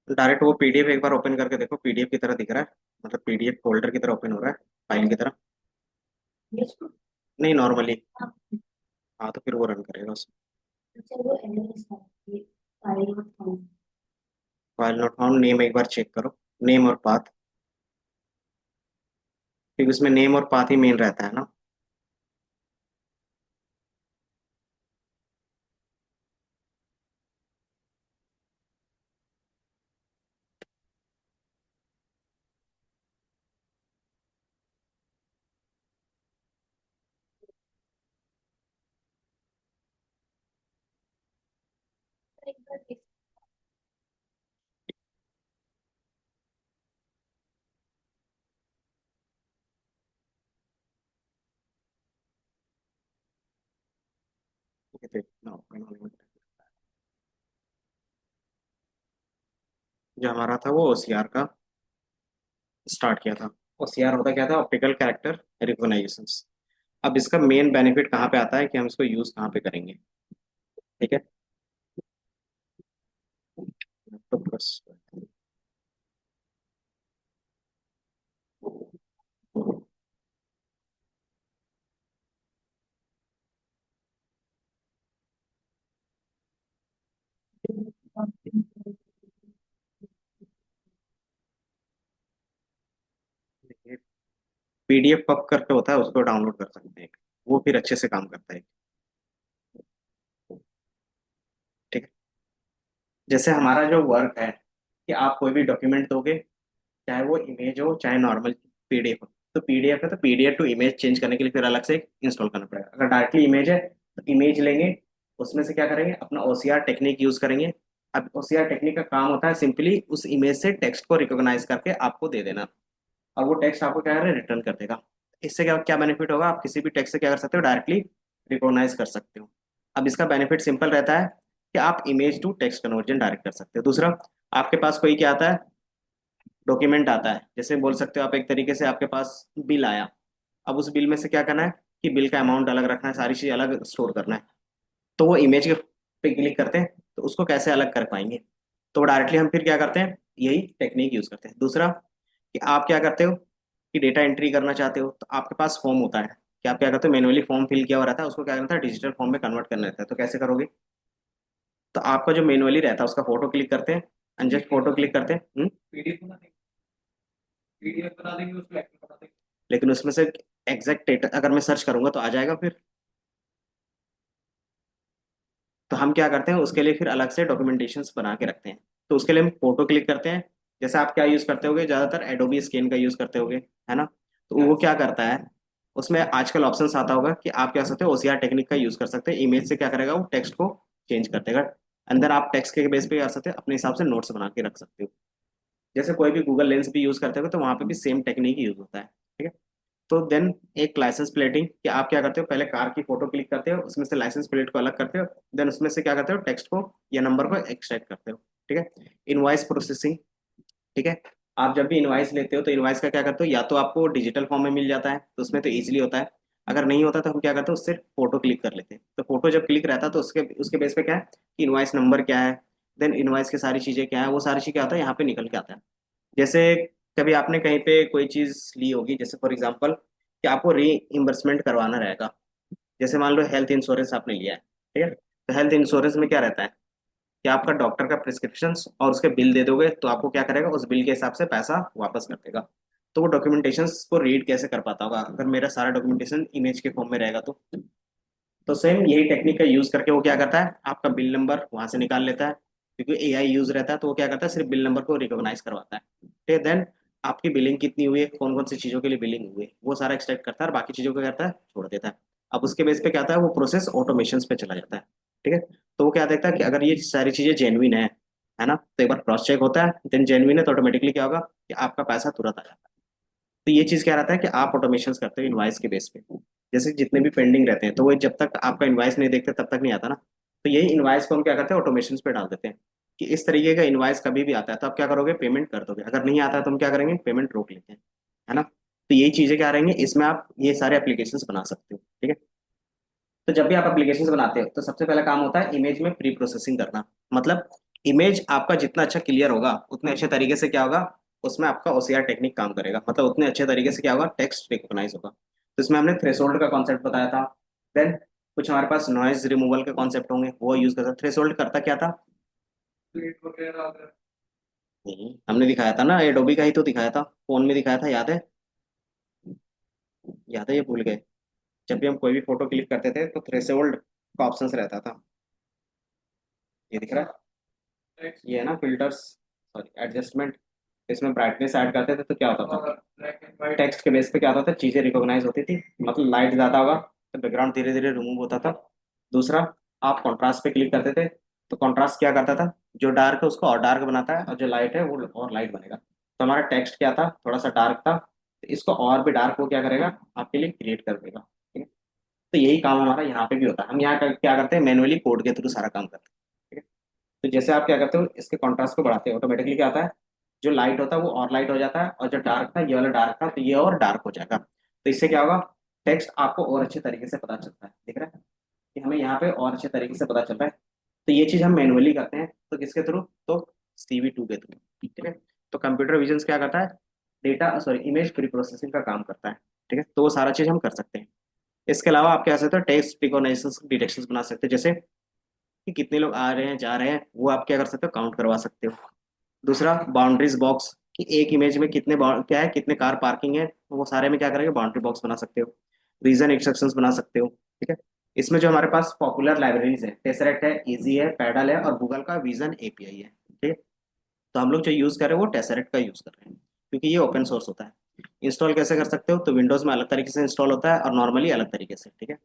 Direct वो PDF एक बार open करके देखो, पीडीएफ की तरह दिख रहा है, मतलब पीडीएफ फोल्डर की तरह ओपन हो रहा है, फाइल की तरह। नहीं, नॉर्मली। हाँ, तो फिर वो रन करेगा उसमें। फाइल नॉट फाउंड, नेम एक बार चेक करो, नेम और पाथ, क्योंकि उसमें नेम और पाथ ही मेन रहता है ना। ये देखना open होने में। जो हमारा था वो ओसीआर का स्टार्ट किया था। ओसीआर होता क्या था? Optical character recognisation. अब इसका मेन बेनिफिट कहाँ पे आता है कि हम इसको यूज कहाँ पे करेंगे? ठीक है। तो बस पीडीएफ पब करके होता है, उसको डाउनलोड कर सकते हैं, वो फिर अच्छे से काम करता है। ठीक है। जैसे हमारा जो वर्क है कि आप कोई भी डॉक्यूमेंट दोगे, चाहे वो इमेज हो चाहे नॉर्मल पीडीएफ हो, तो पीडीएफ है तो पीडीएफ टू इमेज चेंज करने के लिए फिर अलग से इंस्टॉल करना पड़ेगा। अगर डायरेक्टली इमेज है तो इमेज लेंगे, उसमें से क्या करेंगे, अपना ओसीआर टेक्निक यूज करेंगे। अब ओसीआर टेक्निक का काम होता है सिंपली उस इमेज से टेक्स्ट को रिकॉग्नाइज करके आपको दे देना, और वो टेक्स्ट आपको क्या करे, रिटर्न कर देगा। इससे क्या क्या बेनिफिट होगा, आप किसी भी टेक्स्ट से क्या कर सकते हो, डायरेक्टली रिकॉग्नाइज कर सकते हो। अब इसका बेनिफिट सिंपल रहता है कि आप image to text conversion direct कर सकते हो। दूसरा, आपके पास कोई क्या आता है, डॉक्यूमेंट आता है, जैसे बोल सकते हो आप एक तरीके से आपके पास बिल आया। अब उस बिल में से क्या करना है कि बिल का अमाउंट अलग रखना है, सारी चीज अलग स्टोर करना है। तो वो इमेज के पे क्लिक करते हैं तो उसको कैसे अलग कर पाएंगे? तो डायरेक्टली हम फिर क्या करते हैं, यही टेक्निक यूज करते हैं। दूसरा, कि आप क्या करते हो कि डेटा एंट्री करना चाहते हो तो आपके पास फॉर्म होता है, कि आप क्या करते हो, मैनुअली फॉर्म फिल किया हुआ रहता है, उसको क्या करना है, डिजिटल फॉर्म में कन्वर्ट करना रहता है। तो कैसे करोगे? तो आपका जो मैनुअली रहता है उसका फोटो क्लिक करते हैं, जस्ट फोटो क्लिक करते हैं। पीडीएफ बना देंगे, पीडीएफ बना देंगे, उसको एक्सेल बना देंगे। लेकिन उसमें से एग्जैक्ट डेटा अगर मैं सर्च करूंगा तो आ जाएगा फिर। तो हम क्या करते हैं उसके लिए फिर अलग से डॉक्यूमेंटेशंस बना के रखते हैं। तो उसके लिए हम फोटो क्लिक करते हैं। जैसे आप क्या यूज करते होगे, ज्यादातर एडोबी स्कैन का यूज करते होगे, है ना? तो वो क्या करता है, उसमें आजकल ऑप्शंस आता होगा कि आप क्या कर सकते हो, ओसीआर टेक्निक का यूज कर सकते हैं। इमेज से क्या करेगा, वो टेक्स्ट को चेंज कर देगा। अंदर आप टेक्स्ट के बेस पे क्या कर सकते हो, अपने हिसाब से नोट्स बना के रख सकते हो। जैसे कोई भी गूगल लेंस भी यूज करते हो तो वहां पे भी सेम टेक्निक यूज होता है। ठीक है। तो देन एक लाइसेंस प्लेटिंग, कि आप क्या करते हो, पहले कार की फोटो क्लिक करते हो, उसमें से लाइसेंस प्लेट को अलग करते हो, देन उसमें से क्या करते हो, टेक्स्ट को या नंबर को एक्सट्रैक्ट करते हो। ठीक है। Invoice processing. ठीक है। आप जब भी इनवॉइस लेते हो तो इनवॉइस का क्या करते हो, या तो आपको डिजिटल फॉर्म में मिल जाता है तो उसमें तो इजीली होता है। अगर नहीं होता तो हम क्या करते हैं, उससे फोटो क्लिक कर लेते हैं। तो फोटो जब क्लिक रहता है तो उसके उसके बेस पे क्या है कि इनवॉइस नंबर क्या है, देन इनवॉइस की सारी चीजें क्या है, वो सारी चीजें क्या होता है यहाँ पे निकल के आता है। जैसे कभी आपने कहीं पे कोई चीज ली होगी, जैसे फॉर एग्जांपल कि आपको री इम्बर्समेंट करवाना रहेगा। जैसे मान लो हेल्थ इंश्योरेंस आपने लिया है, ठीक है, तो हेल्थ इंश्योरेंस में क्या रहता है कि आपका डॉक्टर का प्रिस्क्रिप्शन और उसके बिल दे दोगे तो आपको क्या करेगा, उस बिल के हिसाब से पैसा वापस कर देगा। तो वो डॉक्यूमेंटेशन को रीड कैसे कर पाता होगा अगर मेरा सारा डॉक्यूमेंटेशन इमेज के फॉर्म में रहेगा? तो सेम यही टेक्निक का यूज करके वो क्या करता है, आपका बिल नंबर वहां से निकाल लेता है, क्योंकि एआई यूज रहता है तो वो क्या करता है, सिर्फ बिल नंबर को रिकॉग्नाइज करवाता है। ठीक है। देन आपकी बिलिंग कितनी हुई है, कौन कौन सी चीजों के लिए बिलिंग हुई है, वो सारा एक्सट्रैक्ट करता है और बाकी चीजों को क्या करता है, छोड़ देता है। अब उसके बेस पे क्या आता है, वो प्रोसेस ऑटोमेशन पे चला जाता है। ठीक है। तो वो क्या देखता है कि अगर ये सारी चीजें जेन्युइन है ना, तो एक बार क्रॉस चेक होता है, देन जेन्युइन है तो ऑटोमेटिकली क्या होगा कि आपका पैसा तुरंत आ जाता है। तो ये चीज क्या रहता है कि आप ऑटोमेशन करते हो इनवाइस के बेस पे। जैसे जितने भी पेंडिंग रहते हैं तो वो जब तक आपका इनवाइस नहीं देखते तब तक नहीं आता ना। तो यही इनवाइस को हम क्या करते हैं, ऑटोमेशन पे डाल देते हैं कि इस तरीके का इनवाइस कभी भी आता है तो आप क्या करोगे, पेमेंट कर दोगे। अगर नहीं आता है तो हम क्या करेंगे, पेमेंट रोक लेते हैं, है ना? तो यही चीजें क्या रहेंगे इसमें, आप ये सारे एप्लीकेशंस बना सकते हो। ठीक है। तो जब भी आप एप्लीकेशंस बनाते हो तो सबसे पहला काम होता है इमेज में प्री प्रोसेसिंग करना। मतलब इमेज आपका जितना अच्छा क्लियर होगा उतने अच्छे तरीके से क्या होगा, उसमें आपका ओसीआर टेक्निक काम करेगा। मतलब उतने अच्छे तरीके से क्या होगा, टेक्स्ट रिकॉग्नाइज होगा। तो इसमें हमने थ्रेशोल्ड का कॉन्सेप्ट बताया था। देन कुछ हमारे पास नॉइज रिमूवल के कॉन्सेप्ट होंगे, वो यूज करता। थ्रेशोल्ड करता क्या था? नहीं, हमने दिखाया था ना, एडोबी का ही तो दिखाया था, फोन में दिखाया था, याद है? याद है, ये भूल गए? जब भी हम कोई भी फोटो क्लिक करते थे तो थ्रेशोल्ड का ऑप्शन रहता था। ये दिख रहा है, ये है ना फिल्टर्स, सॉरी एडजस्टमेंट। इसमें ब्राइटनेस ऐड करते थे तो क्या होता था, टेक्स्ट के बेस पे क्या होता था, चीजें रिकॉग्नाइज होती थी। मतलब लाइट ज्यादा होगा तो बैकग्राउंड धीरे धीरे रिमूव होता था। दूसरा, आप कॉन्ट्रास्ट पे क्लिक करते थे तो कॉन्ट्रास्ट क्या करता था, जो डार्क है उसको और डार्क बनाता है, और जो लाइट है वो और लाइट बनेगा। तो हमारा टेक्स्ट क्या था, थोड़ा सा डार्क था, तो इसको और भी डार्क वो क्या करेगा, आपके लिए क्रिएट कर देगा। ठीक है। तो यही काम हमारा यहाँ पे भी होता है। हम यहाँ क्या करते हैं, मैनुअली कोड के थ्रू सारा काम करते हैं। ठीक है। तो जैसे आप क्या करते हो, इसके कॉन्ट्रास्ट को बढ़ाते हो, ऑटोमेटिकली क्या होता है, जो लाइट होता है वो और लाइट हो जाता है, और जो डार्क था, ये वाला डार्क था, तो ये और डार्क हो जाएगा। तो इससे क्या होगा, टेक्स्ट आपको और अच्छे तरीके से पता चलता है। दिख रहा है कि हमें यहाँ पे और अच्छे तरीके से पता चल रहा है। तो ये चीज हम मैनुअली करते हैं, तो किसके थ्रू, तो CV2 के थ्रू। ठीक है। तो कंप्यूटर विजन क्या करता है, data sorry image pre processing का काम करता है। ठीक है। तो वो सारा चीज हम कर सकते हैं। इसके अलावा आप क्या कर सकते हो, टेक्स्ट रिकॉग्निशन डिटेक्शन बना सकते हो। जैसे कि कितने लोग आ रहे हैं जा रहे हैं, वो आप क्या कर सकते हो, काउंट करवा सकते हो। दूसरा, बाउंड्रीज बॉक्स, कि एक इमेज में कितने क्या है, कितने कार पार्किंग है, तो वो सारे में क्या करेंगे, बाउंड्री बॉक्स बना सकते हो। रीजन इंस्ट्रक्शंस बना सकते हो। ठीक है। इसमें जो हमारे पास पॉपुलर लाइब्रेरीज है, टेसरेक्ट है, इजी है, पैडल है, और गूगल का विजन एपीआई है। ठीक है। तो हम लोग जो यूज कर रहे हैं वो टेसरेक्ट का यूज कर रहे हैं, क्योंकि ये ओपन सोर्स होता है। इंस्टॉल कैसे कर सकते हो, तो विंडोज में अलग तरीके से इंस्टॉल होता है और नॉर्मली अलग तरीके से। ठीक है।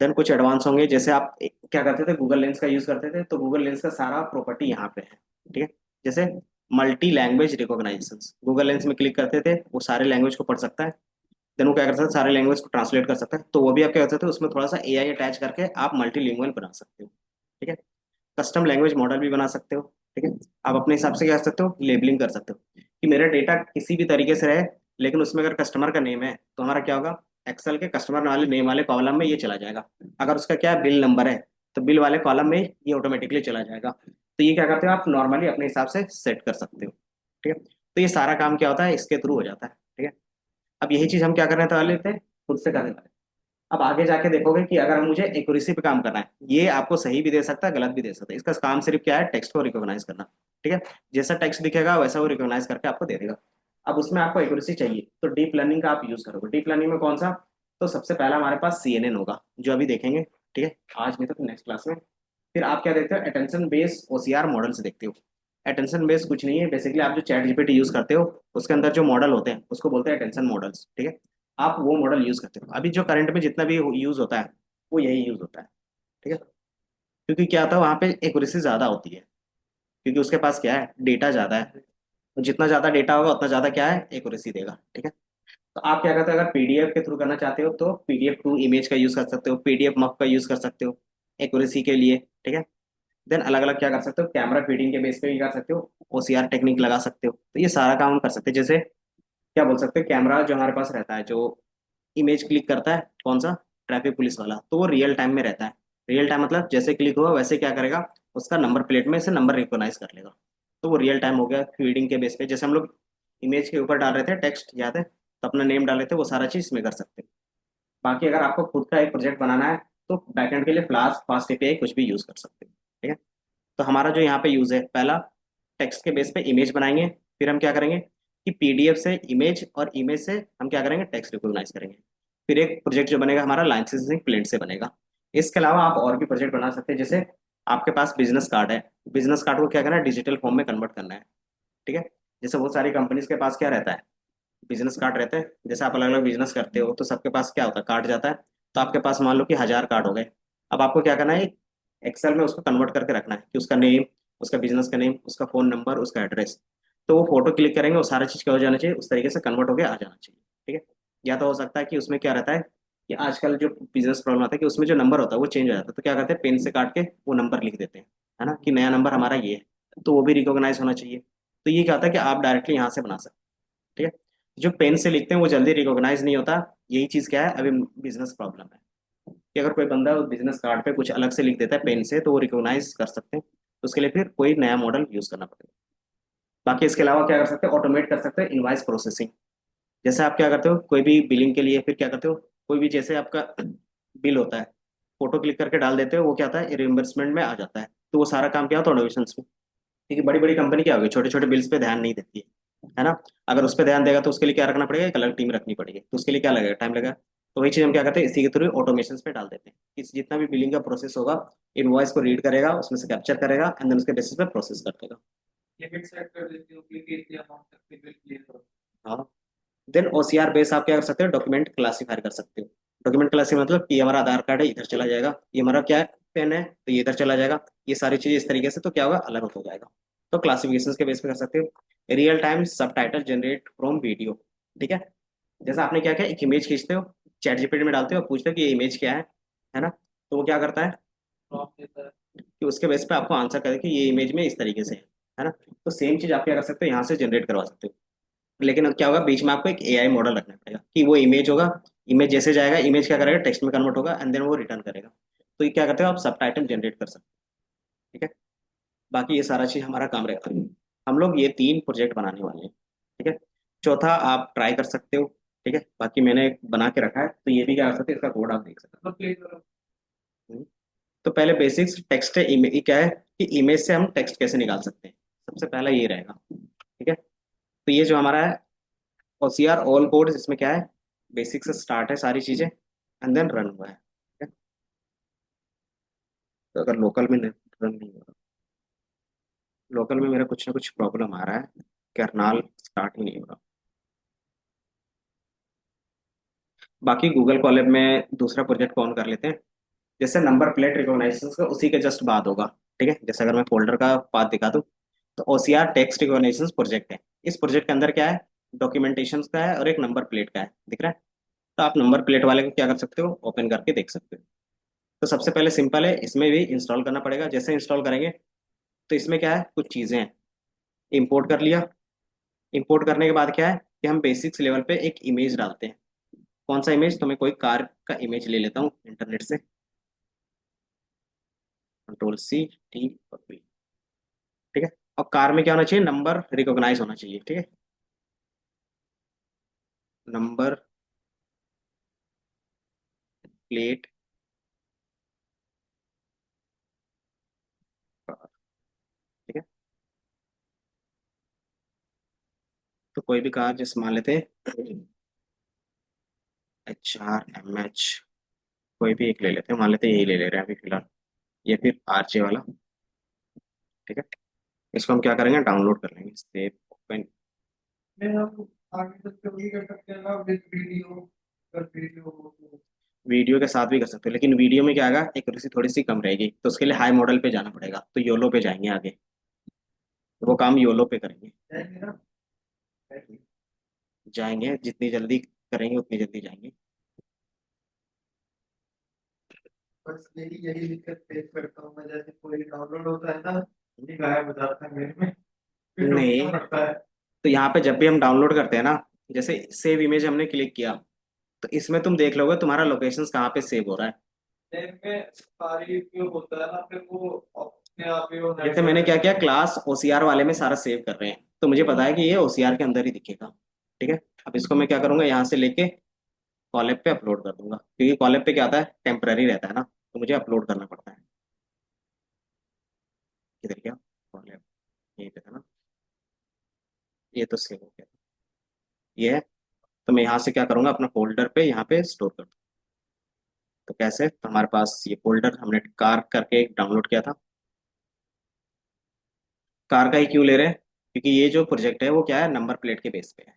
देन कुछ एडवांस होंगे, जैसे आप क्या करते थे, गूगल लेंस का यूज करते थे, तो गूगल लेंस का सारा प्रॉपर्टी यहाँ पे है। ठीक है। जैसे multi language recognisation, Google lens में क्लिक करते थे, वो सारे लैंग्वेज को पढ़ सकता है। देन वो क्या कर सकता है, सारे लैंग्वेज को ट्रांसलेट कर सकता है। तो वो भी आप क्या कर सकते हो, उसमें थोड़ा सा एआई अटैच करके आप मल्टीलिंगुअल बना सकते हो। ठीक है। कस्टम लैंग्वेज मॉडल भी बना सकते हो। ठीक है। आप अपने हिसाब से क्या कर सकते हो, लेबलिंग कर सकते हो कि मेरा डेटा किसी भी तरीके से रहे, लेकिन उसमें अगर कस्टमर का नेम है तो हमारा क्या होगा, एक्सेल के कस्टमर वाले नेम वाले कॉलम में ये चला जाएगा। अगर उसका क्या है, बिल नंबर है, तो बिल वाले कॉलम में ये ऑटोमेटिकली चला जाएगा। तो ये क्या करते हो, आप नॉर्मली अपने हिसाब से सेट कर सकते हो। ठीक है। तो ये सारा काम क्या होता है, इसके थ्रू हो जाता है। ठीक है। अब यही चीज हम क्या करने वाले थे, खुद से करने वाले। अब आगे जाके देखोगे कि अगर मुझे एक्यूरेसी पे काम करना है, ये आपको सही भी दे सकता है, गलत भी दे सकता है। इसका काम सिर्फ क्या है, टेक्स्ट को रिकॉग्नाइज करना। ठीक है। जैसा टेक्स्ट दिखेगा वैसा वो रिकॉग्नाइज करके आपको दे देगा। अब उसमें आपको एक्यूरेसी चाहिए तो डीप लर्निंग का आप यूज करोगे। डीप लर्निंग में कौन सा, तो सबसे पहला हमारे पास CNN होगा, जो अभी देखेंगे। ठीक है। आज नहीं तो नेक्स्ट क्लास में। फिर आप क्या देखते हो, अटेंशन बेस OCR मॉडल्स देखते हो। अटेंशन बेस कुछ नहीं है, बेसिकली आप जो चैट जीपीटी यूज करते हो उसके अंदर जो मॉडल होते हैं उसको बोलते हैं अटेंशन मॉडल्स। ठीक है। आप वो मॉडल यूज करते हो। अभी जो करंट में जितना भी यूज होता है वो यही यूज होता है। ठीक है। क्योंकि क्या होता है, वहाँ पे एक्यूरेसी ज्यादा होती है, क्योंकि उसके पास क्या है, डेटा ज्यादा है। तो जितना ज्यादा डेटा होगा उतना ज्यादा क्या है, एक्यूरेसी देगा। ठीक है। तो आप क्या करते हो, अगर पीडीएफ के थ्रू करना चाहते हो तो PDF 2 इमेज का यूज कर सकते हो, PDF मक का यूज कर सकते हो एक्यूरेसी के लिए। ठीक है। देन अलग अलग क्या कर सकते हो, कैमरा फीडिंग के बेस पे भी कर सकते हो, OCR टेक्निक लगा सकते हो। तो ये सारा काम हम कर सकते हैं। जैसे क्या बोल सकते हो, कैमरा जो हमारे पास रहता है, जो इमेज क्लिक करता है, कौन सा, ट्रैफिक पुलिस वाला, तो वो रियल टाइम में रहता है। रियल टाइम मतलब जैसे क्लिक हुआ वैसे क्या करेगा, उसका नंबर प्लेट में से नंबर रिकॉग्नाइज कर लेगा। तो वो रियल टाइम हो गया फीडिंग के बेस पे। जैसे हम लोग इमेज के ऊपर डाल रहे थे टेक्स्ट, याद है, तो अपना नेम डाल रहे थे, वो सारा चीज इसमें कर सकते हैं। बाकी अगर आपको खुद का एक प्रोजेक्ट बनाना है तो बैकएंड के लिए फ्लास्क, फास्ट एपीआई कुछ भी यूज कर सकते हो। ठीक है। तो हमारा जो यहाँ पे यूज है, पहला टेक्स्ट के बेस पे इमेज बनाएंगे। फिर हम क्या करेंगे कि PDF से इमेज और इमेज से हम क्या करेंगे, टेक्स्ट रिकॉग्नाइज करेंगे। फिर एक प्रोजेक्ट जो बनेगा हमारा लाइन सेंसिंग प्लेन से बनेगा। इसके अलावा आप और भी प्रोजेक्ट बना सकते हैं। जैसे आपके पास बिजनेस कार्ड है, बिजनेस कार्ड को क्या करना है, डिजिटल फॉर्म में कन्वर्ट करना है। ठीक है। जैसे बहुत सारी कंपनीज के पास क्या रहता है, बिजनेस कार्ड रहते हैं। जैसे आप अलग अलग बिजनेस करते हो तो सबके पास क्या होता है, कार्ड जाता है। तो आपके पास मान लो कि 1000 कार्ड हो गए। अब आपको क्या करना है, एक्सेल में उसको कन्वर्ट करके रखना है कि उसका नेम, उसका बिजनेस का नेम, उसका फोन नंबर, उसका एड्रेस। तो वो फोटो क्लिक करेंगे, वो सारा चीज क्या हो जाना चाहिए, उस तरीके से कन्वर्ट होकर आ जाना चाहिए। ठीक है। या तो हो सकता है कि उसमें क्या रहता है, कि आजकल जो बिजनेस प्रॉब्लम आता है कि उसमें जो नंबर होता है वो चेंज हो जाता है, तो क्या करते हैं, पेन से काट के वो नंबर लिख देते हैं, है ना, कि नया नंबर हमारा ये है। तो वो भी रिकॉग्नाइज होना चाहिए। तो ये क्या होता है कि आप डायरेक्टली यहाँ से बना सकते हैं। ठीक है। जो पेन से लिखते हैं वो जल्दी रिकॉग्नाइज नहीं होता। यही चीज़ क्या है, अभी बिजनेस प्रॉब्लम है कि अगर कोई बंदा बिजनेस कार्ड पे कुछ अलग से लिख देता है पेन से तो वो रिकॉग्नाइज कर सकते हैं, तो उसके लिए फिर कोई नया मॉडल यूज करना पड़ेगा। बाकी इसके अलावा क्या कर सकते हैं, ऑटोमेट कर सकते हैं इनवाइस प्रोसेसिंग। जैसे आप क्या करते हो कोई भी बिलिंग के लिए, फिर क्या करते हो, कोई भी जैसे आपका बिल होता है, फोटो क्लिक करके डाल देते हो, वो क्या होता है रिइंबर्समेंट में आ जाता है। तो वो सारा काम क्या होता है ऑटोमेशन में। क्योंकि बड़ी बड़ी कंपनी क्या होगी छोटे छोटे बिल्स पे ध्यान नहीं देती है ना। अगर उस पर ध्यान देगा तो उसके लिए क्या रखना पड़ेगा, एक अलग टीम रखनी पड़ेगी, तो उसके लिए क्या लगेगा, टाइम लगेगा। तो वही चीज हम क्या करते हैं इसी के थ्रू ऑटोमेशन पे डाल देते हैं कि जितना भी बिलिंग का प्रोसेस होगा, इनवॉइस को रीड करेगा, उसमें से कैप्चर करेगा एंड देन उसके बेसिस पे प्रोसेस कर देगा। लिमिट सेट कर देती हूँ कि इतने अमाउंट तक के बिल क्लियर करो। हाँ। देन ओसीआर बेस आप क्या कर सकते हो, डॉक्यूमेंट क्लासीफाई कर सकते हो। डॉक्यूमेंट क्लासीफाई मतलब कि हमारा आधार कार्ड है इधर चला जाएगा, ये हमारा क्या है पेन है तो ये इधर चला जाएगा, ये सारी चीजें इस तरीके से तो क्या होगा अलग हो जाएगा। तो क्लासिफिकेशन के बेस पे कर सकते हो। रियल टाइम सब टाइटल जनरेट फ्रॉम वीडियो। ठीक है। जैसा आपने क्या किया, एक इमेज खींचते हो, चैट जीपीटी में डालते हो, पूछते हो कि ये इमेज क्या है ना। तो वो क्या करता है प्रॉम्प्ट देता है। कि उसके बेस पे आपको आंसर करे कि ये इमेज में इस तरीके से है ना। तो सेम चीज आप क्या कर सकते हो यहाँ से जनरेट करवा सकते हो। लेकिन अब क्या होगा बीच में आपको एक एआई मॉडल रखना पड़ेगा कि वो इमेज होगा, इमेज जैसे जाएगा इमेज क्या करेगा टेक्स्ट में कन्वर्ट होगा एंड देन वो रिटर्न करेगा। तो ये क्या करते हो आप सब टाइटल जनरेट कर सकते हो। ठीक है। बाकी ये सारा चीज हमारा काम रहेगा। हम लोग ये 3 प्रोजेक्ट बनाने वाले हैं। ठीक है। चौथा आप ट्राई कर सकते हो। ठीक है, बाकी मैंने बना के रखा है तो ये भी क्या कर सकते हो, इसका कोड आप देख सकते तो प्ले करो। हो। तो पहले बेसिक्स टेक्स्ट है, क्या है कि इमेज से हम टेक्स्ट कैसे निकाल सकते हैं, सबसे पहला ये रहेगा। ठीक है। तो ये जो हमारा है ओसीआर ऑल कोड, इसमें क्या है बेसिक से स्टार्ट है सारी चीजें एंड देन रन हुआ है। ठीक है? तो अगर लोकल में रन नहीं हो रहा, लोकल में मेरा कुछ ना कुछ प्रॉब्लम आ रहा है, करनाल स्टार्ट ही नहीं हो रहा। बाकी गूगल कॉलेब में दूसरा प्रोजेक्ट ऑन कर लेते हैं। जैसे नंबर प्लेट रिकॉग्निशन का उसी के जस्ट बाद होगा। ठीक है, जैसे अगर मैं फोल्डर का पाथ दिखा दूँ, तो ओसीआर टेक्स्ट रिकॉग्निशन प्रोजेक्ट है। इस प्रोजेक्ट के अंदर क्या है, डॉक्यूमेंटेशन का है और एक नंबर प्लेट का है, दिख रहा है। तो आप नंबर प्लेट वाले को क्या कर सकते हो, ओपन करके देख सकते हो। तो सबसे पहले सिंपल है, इसमें भी इंस्टॉल करना पड़ेगा। जैसे इंस्टॉल करेंगे तो इसमें क्या है कुछ चीज़ें हैं, इंपोर्ट कर लिया। इंपोर्ट करने के बाद क्या है कि हम बेसिक्स लेवल पे एक इमेज डालते हैं। कौन सा इमेज, तो मैं कोई कार का इमेज ले लेता हूँ इंटरनेट से, कंट्रोल C T और V। ठीक है। और कार में क्या होना चाहिए, नंबर रिकॉग्नाइज होना चाहिए। ठीक है, नंबर प्लेट। ठीक है। तो कोई भी कार जैसे मान लेते हैं HRMH, कोई भी एक ले लेते हैं, मान लेते हैं यही ले ले रहे हैं अभी फिलहाल, या फिर RJ वाला। ठीक है। इसको हम क्या करेंगे, डाउनलोड कर लेंगे, सेव ओपन। मैं आप आगे तक तो वही कर सकते हैं ना विद वीडियो। अगर वीडियो हो तो वीडियो के साथ भी कर सकते हो, लेकिन वीडियो में क्या आएगा एक्यूरेसी थोड़ी सी कम रहेगी, तो उसके लिए हाई मॉडल पे जाना पड़ेगा, तो योलो पे जाएंगे आगे। तो वो काम योलो पे करेंगे। जाएंगे ना। जाएंगे जितनी जल्दी करेंगे उतनी जल्दी जाएंगे। बस यही यही दिक्कत फेस करता हूँ मैं, जैसे कोई डाउनलोड होता है ना, ये गायब हो जाता है मेरे में, फिर ढूंढना नहीं, पड़ता है। तो यहाँ पे जब भी हम डाउनलोड करते हैं ना, जैसे सेव इमेज हमने क्लिक किया, तो इसमें तुम देख लोगे तुम्हारा लोकेशन कहाँ पे सेव हो रहा है। नेट में सारी जो होता है ना फिर वो अपने आप ही वो जैसे नेट मैंने क्या वगैरह। किया, क्लास ओसीआर वाले में सारा सेव कर रहे हैं, तो मुझे पता है कि ये ओसीआर के अंदर ही दिखेगा। ठीक है। अब इसको मैं क्या करूंगा, यहाँ से लेके कॉलेब पे अपलोड कर दूंगा, क्योंकि कॉलेब पे क्या आता है टेम्पररी रहता है ना, तो मुझे अपलोड करना पड़ता है। किधर गया कॉलेब, यहीं पे था ना, ये तो सेव हो गया। ये है। तो मैं यहाँ से क्या करूंगा, अपना फोल्डर पे यहाँ पे स्टोर कर दूँ। तो कैसे, तो हमारे पास ये फोल्डर हमने कार करके एक डाउनलोड किया था। कार का ही क्यों ले रहे हैं, क्योंकि ये जो प्रोजेक्ट है वो क्या है नंबर प्लेट के बेस पे है।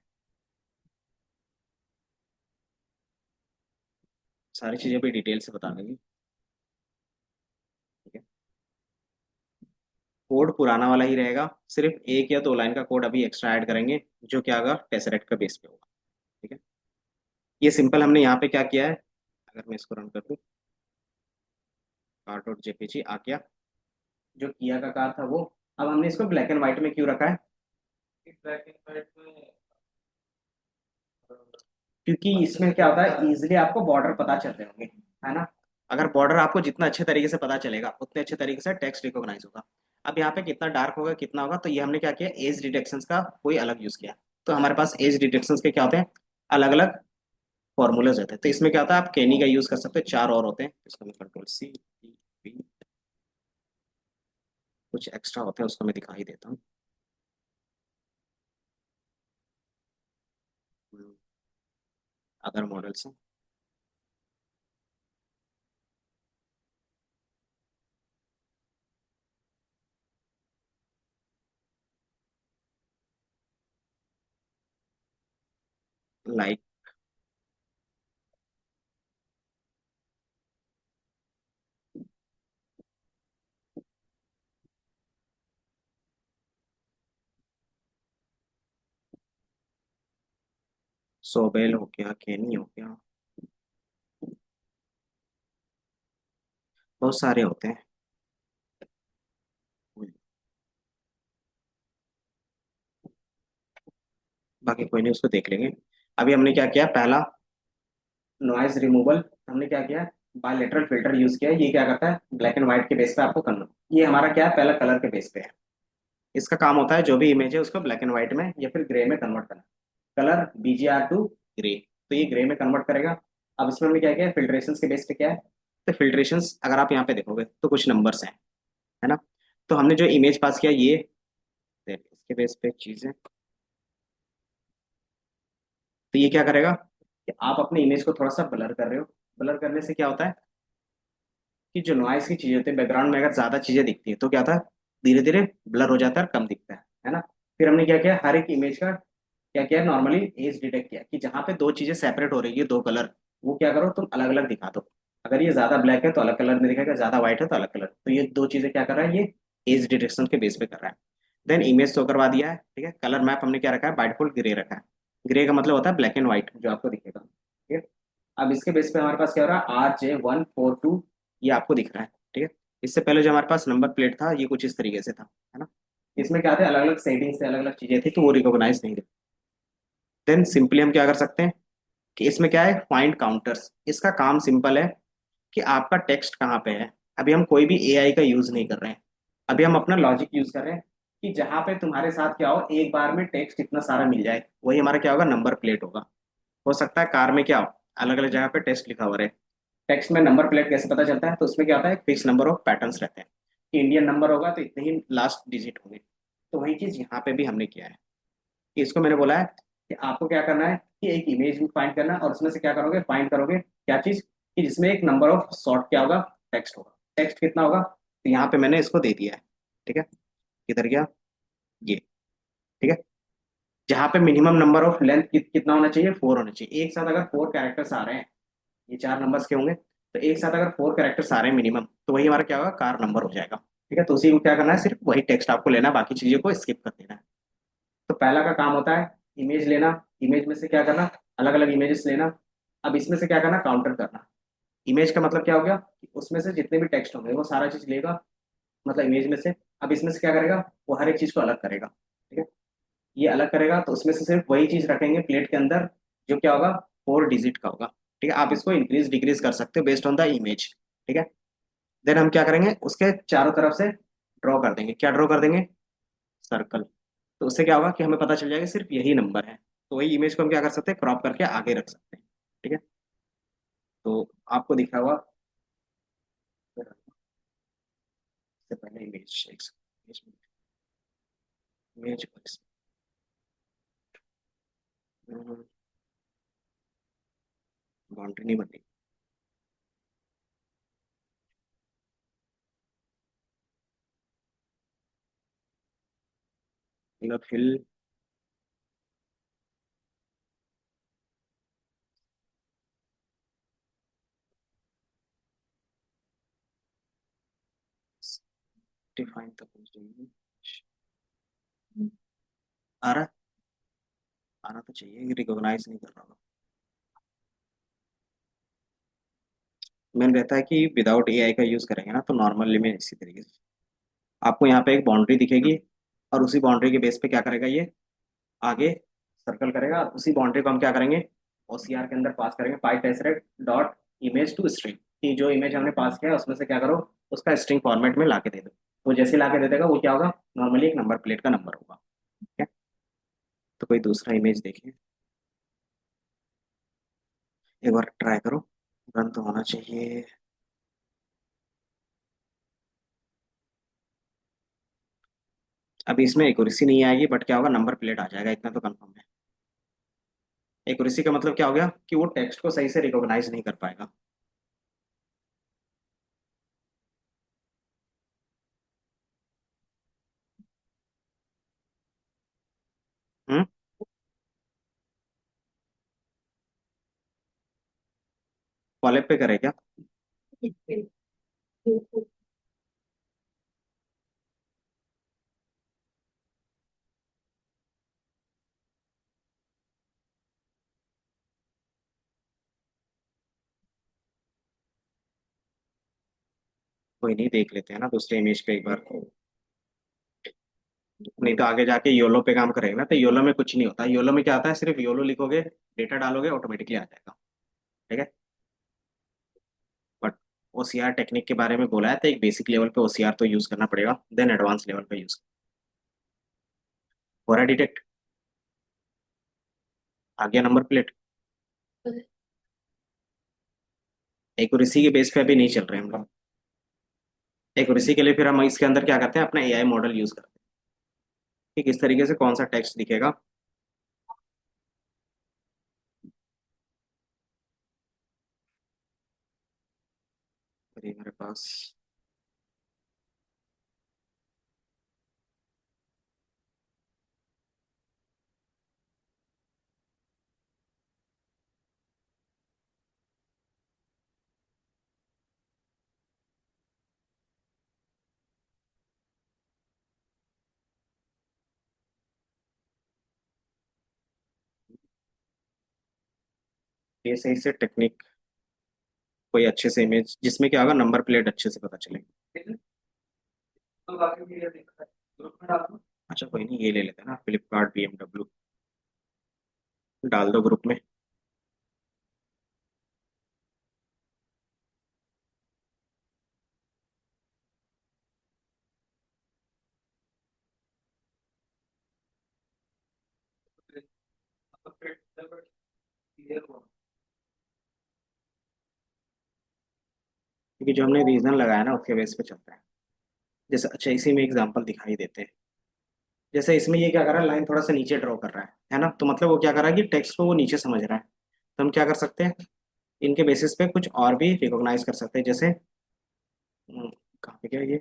सारी चीजें भी डिटेल से बता देंगे। ठीक है। कोड पुराना वाला ही रहेगा, सिर्फ 1 या 2 लाइन का कोड अभी एक्स्ट्रा ऐड करेंगे, जो क्या होगा टेसरेट का बेस पे होगा। ठीक है। ये सिंपल हमने यहाँ पे क्या किया है, अगर मैं इसको रन कर दूँ, car.jpg आ गया, जो किया का कार था वो। अब हमने इसको ब्लैक एंड व्हाइट में क्यों रखा है, ब्लैक एंड व्हाइट में क्योंकि अच्छे इसमें से क्या होता दिखता है, है। इजिली आपको बॉर्डर पता चल रहे होंगे, है ना। अगर बॉर्डर आपको जितना अच्छे तरीके से पता चलेगा उतने अच्छे तरीके से टेक्स्ट रिकॉग्नाइज होगा। अब यहाँ पे कितना डार्क होगा कितना होगा, तो ये हमने क्या किया, एज डिटेक्शन का कोई अलग यूज किया। तो हमारे पास एज डिटेक्शन के क्या होते हैं, अलग अलग फॉर्मूलेज होते हैं। तो इसमें क्या होता है, आप केनी का यूज कर सकते हो, चार और होते हैं, इसको मैं कंट्रोल C, कुछ एक्स्ट्रा होते हैं उसको मैं दिखा ही देता हूँ। अदर मॉडल्स हैं, लाइक सोबेल हो गया, केनी हो गया, बहुत सारे होते हैं। बाकी कोई नहीं, उसको देख लेंगे। अभी हमने क्या किया, पहला नॉइज रिमूवल हमने क्या किया, बायलेटरल फिल्टर यूज किया। ये क्या करता है, ब्लैक एंड व्हाइट के बेस पे आपको कन्वर्ट, ये हमारा क्या है, पहला कलर के बेस पे है। इसका काम होता है जो भी इमेज है उसको ब्लैक एंड व्हाइट में या फिर ग्रे में कन्वर्ट करना। कलर BGR टू ग्रे, तो ये ग्रे में कन्वर्ट करेगा। अब इसमें हमने क्या किया, फिल्ट्रेशंस के बेस पे क्या है, तो फिल्ट्रेशंस अगर आप यहाँ पे देखोगे तो कुछ नंबर्स हैं, है ना। तो हमने जो इमेज पास किया ये, इसके बेस पे चीजें, तो ये क्या करेगा कि आप अपने इमेज को थोड़ा सा ब्लर कर रहे हो। ब्लर करने से क्या होता है कि जो नॉइस की चीजें होती है, बैकग्राउंड में अगर ज्यादा चीजें दिखती है तो क्या होता है, धीरे धीरे ब्लर हो जाता है और कम दिखता है ना। फिर हमने क्या किया, हर एक इमेज का क्या किया, नॉर्मली एज डिटेक्ट किया कि जहाँ पे दो चीजें सेपरेट हो रही है, दो कलर, वो क्या करो तुम अलग अलग दिखा दो। अगर ये ज्यादा ब्लैक है तो अलग कलर में दिखेगा, ज्यादा व्हाइट है तो अलग कलर। तो ये दो चीजें क्या कर रहा है, ये एज डिटेक्शन के बेस पे कर रहा है। देन इमेज शो करवा दिया है, ठीक है। कलर मैप हमने क्या रखा है, बाय डिफॉल्ट ग्रे रखा है। ग्रे का मतलब होता है ब्लैक एंड व्हाइट जो आपको दिखेगा, ठीक है। अब इसके बेस पे हमारे पास क्या हो रहा है, RJ142, ये आपको दिख रहा है, ठीक है। इससे पहले जो हमारे पास नंबर प्लेट था ये कुछ इस तरीके से था, है ना। इसमें क्या थे, अलग अलग सेटिंग्स थे, अलग अलग चीजें थी, तो वो रिकॉग्नाइज नहीं थे। देन सिंपली हम क्या कर सकते हैं कि इसमें क्या है, फाइंड काउंटर्स। इसका काम सिंपल है कि आपका टेक्स्ट कहाँ पे है। अभी हम कोई भी AI का यूज नहीं कर रहे हैं, अभी हम अपना लॉजिक यूज कर रहे हैं कि जहाँ पे तुम्हारे साथ क्या हो, एक बार में टेक्स्ट इतना सारा मिल जाए, वही हमारा क्या होगा, नंबर प्लेट होगा। हो सकता है कार में क्या हो, अलग अलग जगह पे टेक्स्ट लिखा हुआ रहे। टेक्स्ट में नंबर प्लेट कैसे पता चलता है, तो उसमें क्या होता है, फिक्स नंबर ऑफ पैटर्न्स रहते हैं कि इंडियन नंबर होगा तो इतने ही लास्ट डिजिट होंगे। तो वही चीज यहाँ पे भी हमने किया है कि इसको मैंने बोला है कि आपको क्या करना है कि एक इमेज फाइंड करना है, और उसमें से क्या करोगे, फाइंड करोगे क्या चीज, कि जिसमें एक नंबर ऑफ सॉर्ट क्या होगा, टेक्स्ट होगा। टेक्स्ट कितना होगा, तो यहाँ पे मैंने इसको दे दिया है, ठीक है। किधर गया ये, ठीक है। जहाँ पे मिनिमम नंबर ऑफ लेंथ कितना होना चाहिए, 4 होना चाहिए। एक साथ अगर 4 कैरेक्टर्स आ रहे हैं, ये चार नंबर्स के होंगे, तो एक साथ अगर 4 कैरेक्टर्स आ रहे हैं मिनिमम, तो वही हमारा क्या होगा, कार नंबर हो जाएगा, ठीक है। तो उसी को क्या करना है, सिर्फ वही टेक्स्ट आपको लेना है, बाकी चीजों को स्किप कर देना है। तो पहला का काम होता है इमेज लेना, इमेज में से क्या करना, अलग अलग इमेजेस लेना। अब इसमें से क्या करना, काउंटर करना। इमेज का मतलब क्या हो गया कि उसमें से जितने भी टेक्स्ट होंगे वो सारा चीज लेगा, मतलब इमेज में से। अब इसमें से क्या करेगा, वो हर एक चीज को अलग करेगा, ठीक है। ये अलग करेगा तो उसमें से सिर्फ वही चीज रखेंगे प्लेट के अंदर जो क्या होगा, 4 डिजिट का होगा, ठीक है। आप इसको इंक्रीज डिक्रीज कर सकते हो बेस्ड ऑन द इमेज, ठीक है। देन हम क्या करेंगे, उसके चारों तरफ से ड्रॉ कर देंगे। क्या ड्रॉ कर देंगे, सर्कल। तो उससे क्या होगा कि हमें पता चल जाएगा सिर्फ यही नंबर है। तो वही इमेज को हम क्या कर सकते हैं, क्रॉप करके आगे रख सकते हैं, ठीक है। तो आपको दिखा हुआ, इससे पहले इमेज, इमेज बाउंड्री नहीं बनी, मतलब फिल डिफाइन द आ रहा, आना तो चाहिए, रिकॉग्नाइज नहीं कर रहा हूँ। मैंने रहता है कि विदाउट AI का यूज करेंगे ना, तो नॉर्मली में इसी तरीके से आपको यहाँ पे एक बाउंड्री दिखेगी, और उसी बाउंड्री के बेस पे क्या करेगा ये, आगे सर्कल करेगा, उसी बाउंड्री को हम क्या करेंगे, ओसीआर के अंदर पास करेंगे, पाई टेसरेट डॉट इमेज टू स्ट्रिंग, कि जो इमेज हमने पास किया है उसमें से क्या करो, उसका स्ट्रिंग फॉर्मेट में ला के दे दो। वो जैसे ला के दे देगा वो क्या होगा, नॉर्मली एक नंबर प्लेट का नंबर होगा। ठीक है। तो कोई दूसरा इमेज देखिए, एक बार ट्राई करो, रन तो होना चाहिए। अभी इसमें एक्यूरेसी नहीं आएगी, बट क्या होगा, नंबर प्लेट आ जाएगा, इतना तो कंफर्म है। एक्यूरेसी का मतलब क्या हो गया, कि वो टेक्स्ट को सही से रिकॉग्नाइज नहीं कर पाएगा। हम्म। वॉलेट पे करे क्या? कोई नहीं, देख लेते हैं ना दूसरे इमेज पे एक बार। नहीं तो आगे जाके योलो पे काम करेंगे ना, तो योलो में कुछ नहीं होता, योलो में क्या आता है, सिर्फ योलो लिखोगे, डेटा डालोगे, ऑटोमेटिकली आ जाएगा। ठीक है। बट ओसीआर टेक्निक के बारे में बोला है, तो एक बेसिक लेवल पे ओसीआर तो यूज करना पड़ेगा, देन एडवांस लेवल पे यूज। हो रहा है डिटेक्ट, आ गया नंबर प्लेट। एक्यूरेसी के बेस पे अभी नहीं चल रहे हम लोग। एक्यूरेसी के लिए फिर हम इसके अंदर क्या करते हैं, अपना एआई मॉडल यूज करते हैं कि किस तरीके से कौन सा टेक्स्ट दिखेगा। अरे मेरे पास, ये सही से टेक्निक, कोई अच्छे से इमेज जिसमें क्या होगा, नंबर प्लेट अच्छे से पता चलेगा। तो बाकी भी ये दिखता है ग्रुप में डालो। अच्छा कोई नहीं, ये ले लेते हैं ना, फ्लिपकार्ट BMW, डाल दो ग्रुप में। तो फिर क्लियर हो। क्योंकि जो हमने रीजन लगाया ना उसके बेस पे चलता है। जैसे अच्छा, इसी में एग्जांपल दिखाई देते हैं। जैसे इसमें ये क्या कर रहा है, लाइन थोड़ा सा नीचे ड्रॉ कर रहा है ना, तो मतलब वो क्या कर रहा है कि टेक्स्ट को वो नीचे समझ रहा है। तो हम क्या कर सकते हैं, इनके बेसिस पे कुछ और भी रिकॉग्नाइज कर सकते हैं, जैसे कहाँ पे गया ये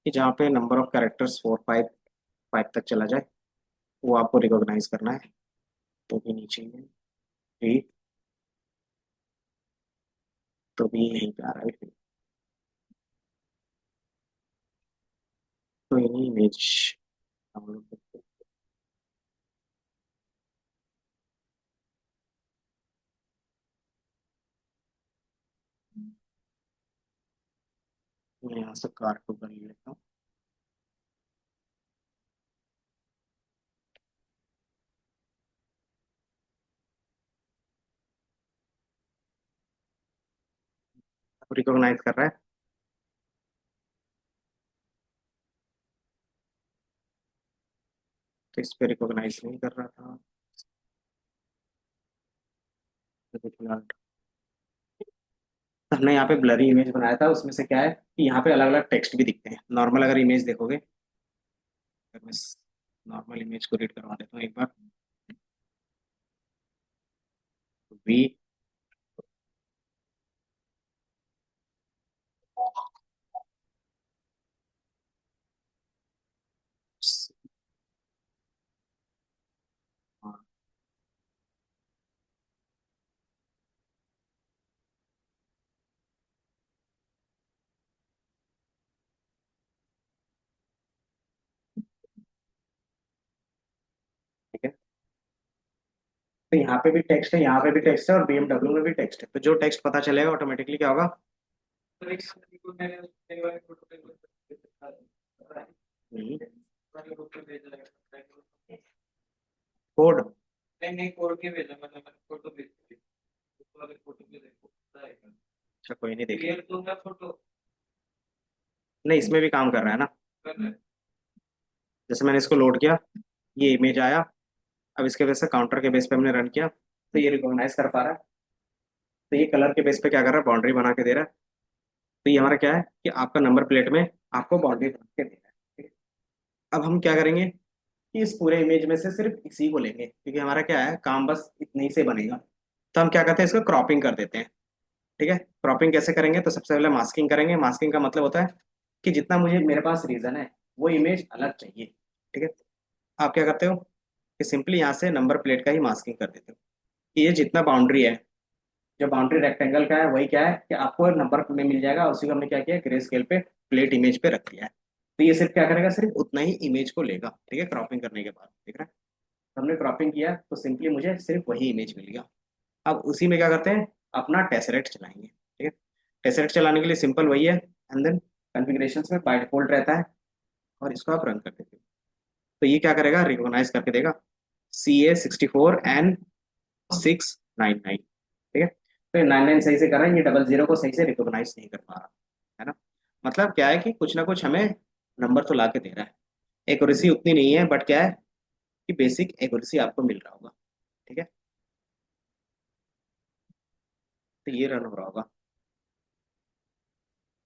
कि जहाँ पे नंबर ऑफ कैरेक्टर्स 4 5 5 तक चला जाए, वो आपको रिकॉग्नाइज करना है। तो भी नीचे है, भी, तो भी यहीं पे आ रहा है। तो ये इमेज हम लोग मैं यहाँ से कार को कर लेता हूँ। रिकॉग्नाइज कर रहा है, तो इस पे रिकॉग्नाइज नहीं कर रहा था। तो फिलहाल हमने यहाँ पे ब्लरी इमेज बनाया था, उसमें से क्या है कि यहाँ पे अलग अलग टेक्स्ट भी दिखते हैं। नॉर्मल अगर इमेज देखोगे, अगर मैं नॉर्मल इमेज को रीड करवा देता हूँ एक बार, वी, ठीक है। तो यहाँ पे भी टेक्स्ट है, यहाँ पे भी टेक्स्ट है, और BMW में भी टेक्स्ट है, तो जो टेक्स्ट पता चलेगा ऑटोमेटिकली क्या होगा। तो एक साथी को मैंने उसके वाले फोटो पे दिखा दिया। हम्म, वाले फोटो भेज रहा है। कोड? नहीं नहीं, कोड के भेजा मैंने, फोटो भेज दी। उस वाले फोटो पे देखो पता है क्या? अच्छा कोई नहीं, देख क्लियर लेंगे। तो है फोटो? नहीं, इसमें भी काम कर रहा है ना। कर रहा है। जैसे मैंने इसको लोड किया, ये इमेज आया। अब इसके वजह से काउंटर के बेस पे हमने रन किया, तो ये रिकॉग्नाइज कर पा रहा है। तो ये कलर के बेस पे क्या कर रहा है, बाउंड्री बना के दे रहा है। तो ये हमारा क्या है कि आपका नंबर प्लेट में आपको बाउंड्री बना के दे रहा है, ठीक है। अब हम क्या करेंगे कि इस पूरे इमेज में से सिर्फ इसी को लेंगे, क्योंकि हमारा क्या है, काम बस इतने ही से बनेगा। तो हम क्या करते हैं, इसको क्रॉपिंग कर देते हैं। ठीक है, क्रॉपिंग कैसे करेंगे, तो सबसे पहले मास्किंग करेंगे। मास्किंग का मतलब होता है कि जितना मुझे मेरे पास रीजन है वो इमेज अलग चाहिए। ठीक है, आप क्या करते हो कि सिंपली यहाँ से नंबर प्लेट का ही मास्किंग कर देते हो कि ये जितना बाउंड्री है, जो बाउंड्री रेक्टेंगल का है वही क्या है कि आपको नंबर में मिल जाएगा। उसी को हमने क्या किया, ग्रे स्केल पे प्लेट इमेज पे रख दिया है। तो ये सिर्फ क्या करेगा, सिर्फ उतना ही इमेज को लेगा। ठीक है, क्रॉपिंग करने के बाद ठीक है, तो हमने क्रॉपिंग किया तो सिंपली मुझे सिर्फ वही इमेज मिल गया। अब उसी में क्या करते हैं, अपना टेसरेट चलाएंगे। ठीक है, टेसरेट चलाने के लिए सिंपल वही है, एंड देन कॉन्फ़िगरेशंस में बाय डिफॉल्ट रहता है, और इसको आप रन कर देते हो। तो ये क्या करेगा, रिकॉग्नाइज करके देगा CA64N699। ठीक है, तो ये 99 सही से कर रहा है, ये 00 को सही से रिकॉग्नाइज नहीं कर पा रहा है ना। मतलब क्या है कि कुछ ना कुछ हमें नंबर तो ला के दे रहा है। एक्यूरेसी उतनी नहीं है, बट क्या है कि बेसिक एक्यूरेसी आपको मिल रहा होगा। ठीक है, तो ये रन हो रहा होगा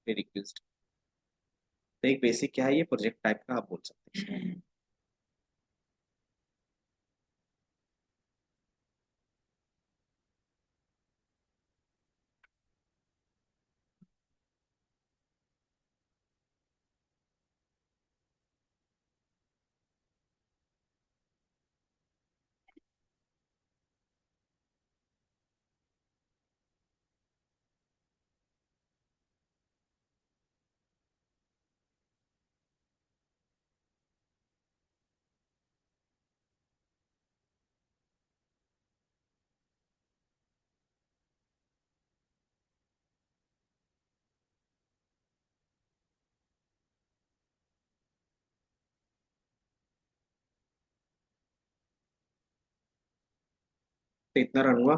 रिक्वेस्ट। तो एक बेसिक क्या है, ये प्रोजेक्ट टाइप का आप बोल सकते हैं। तो इतना रन हुआ।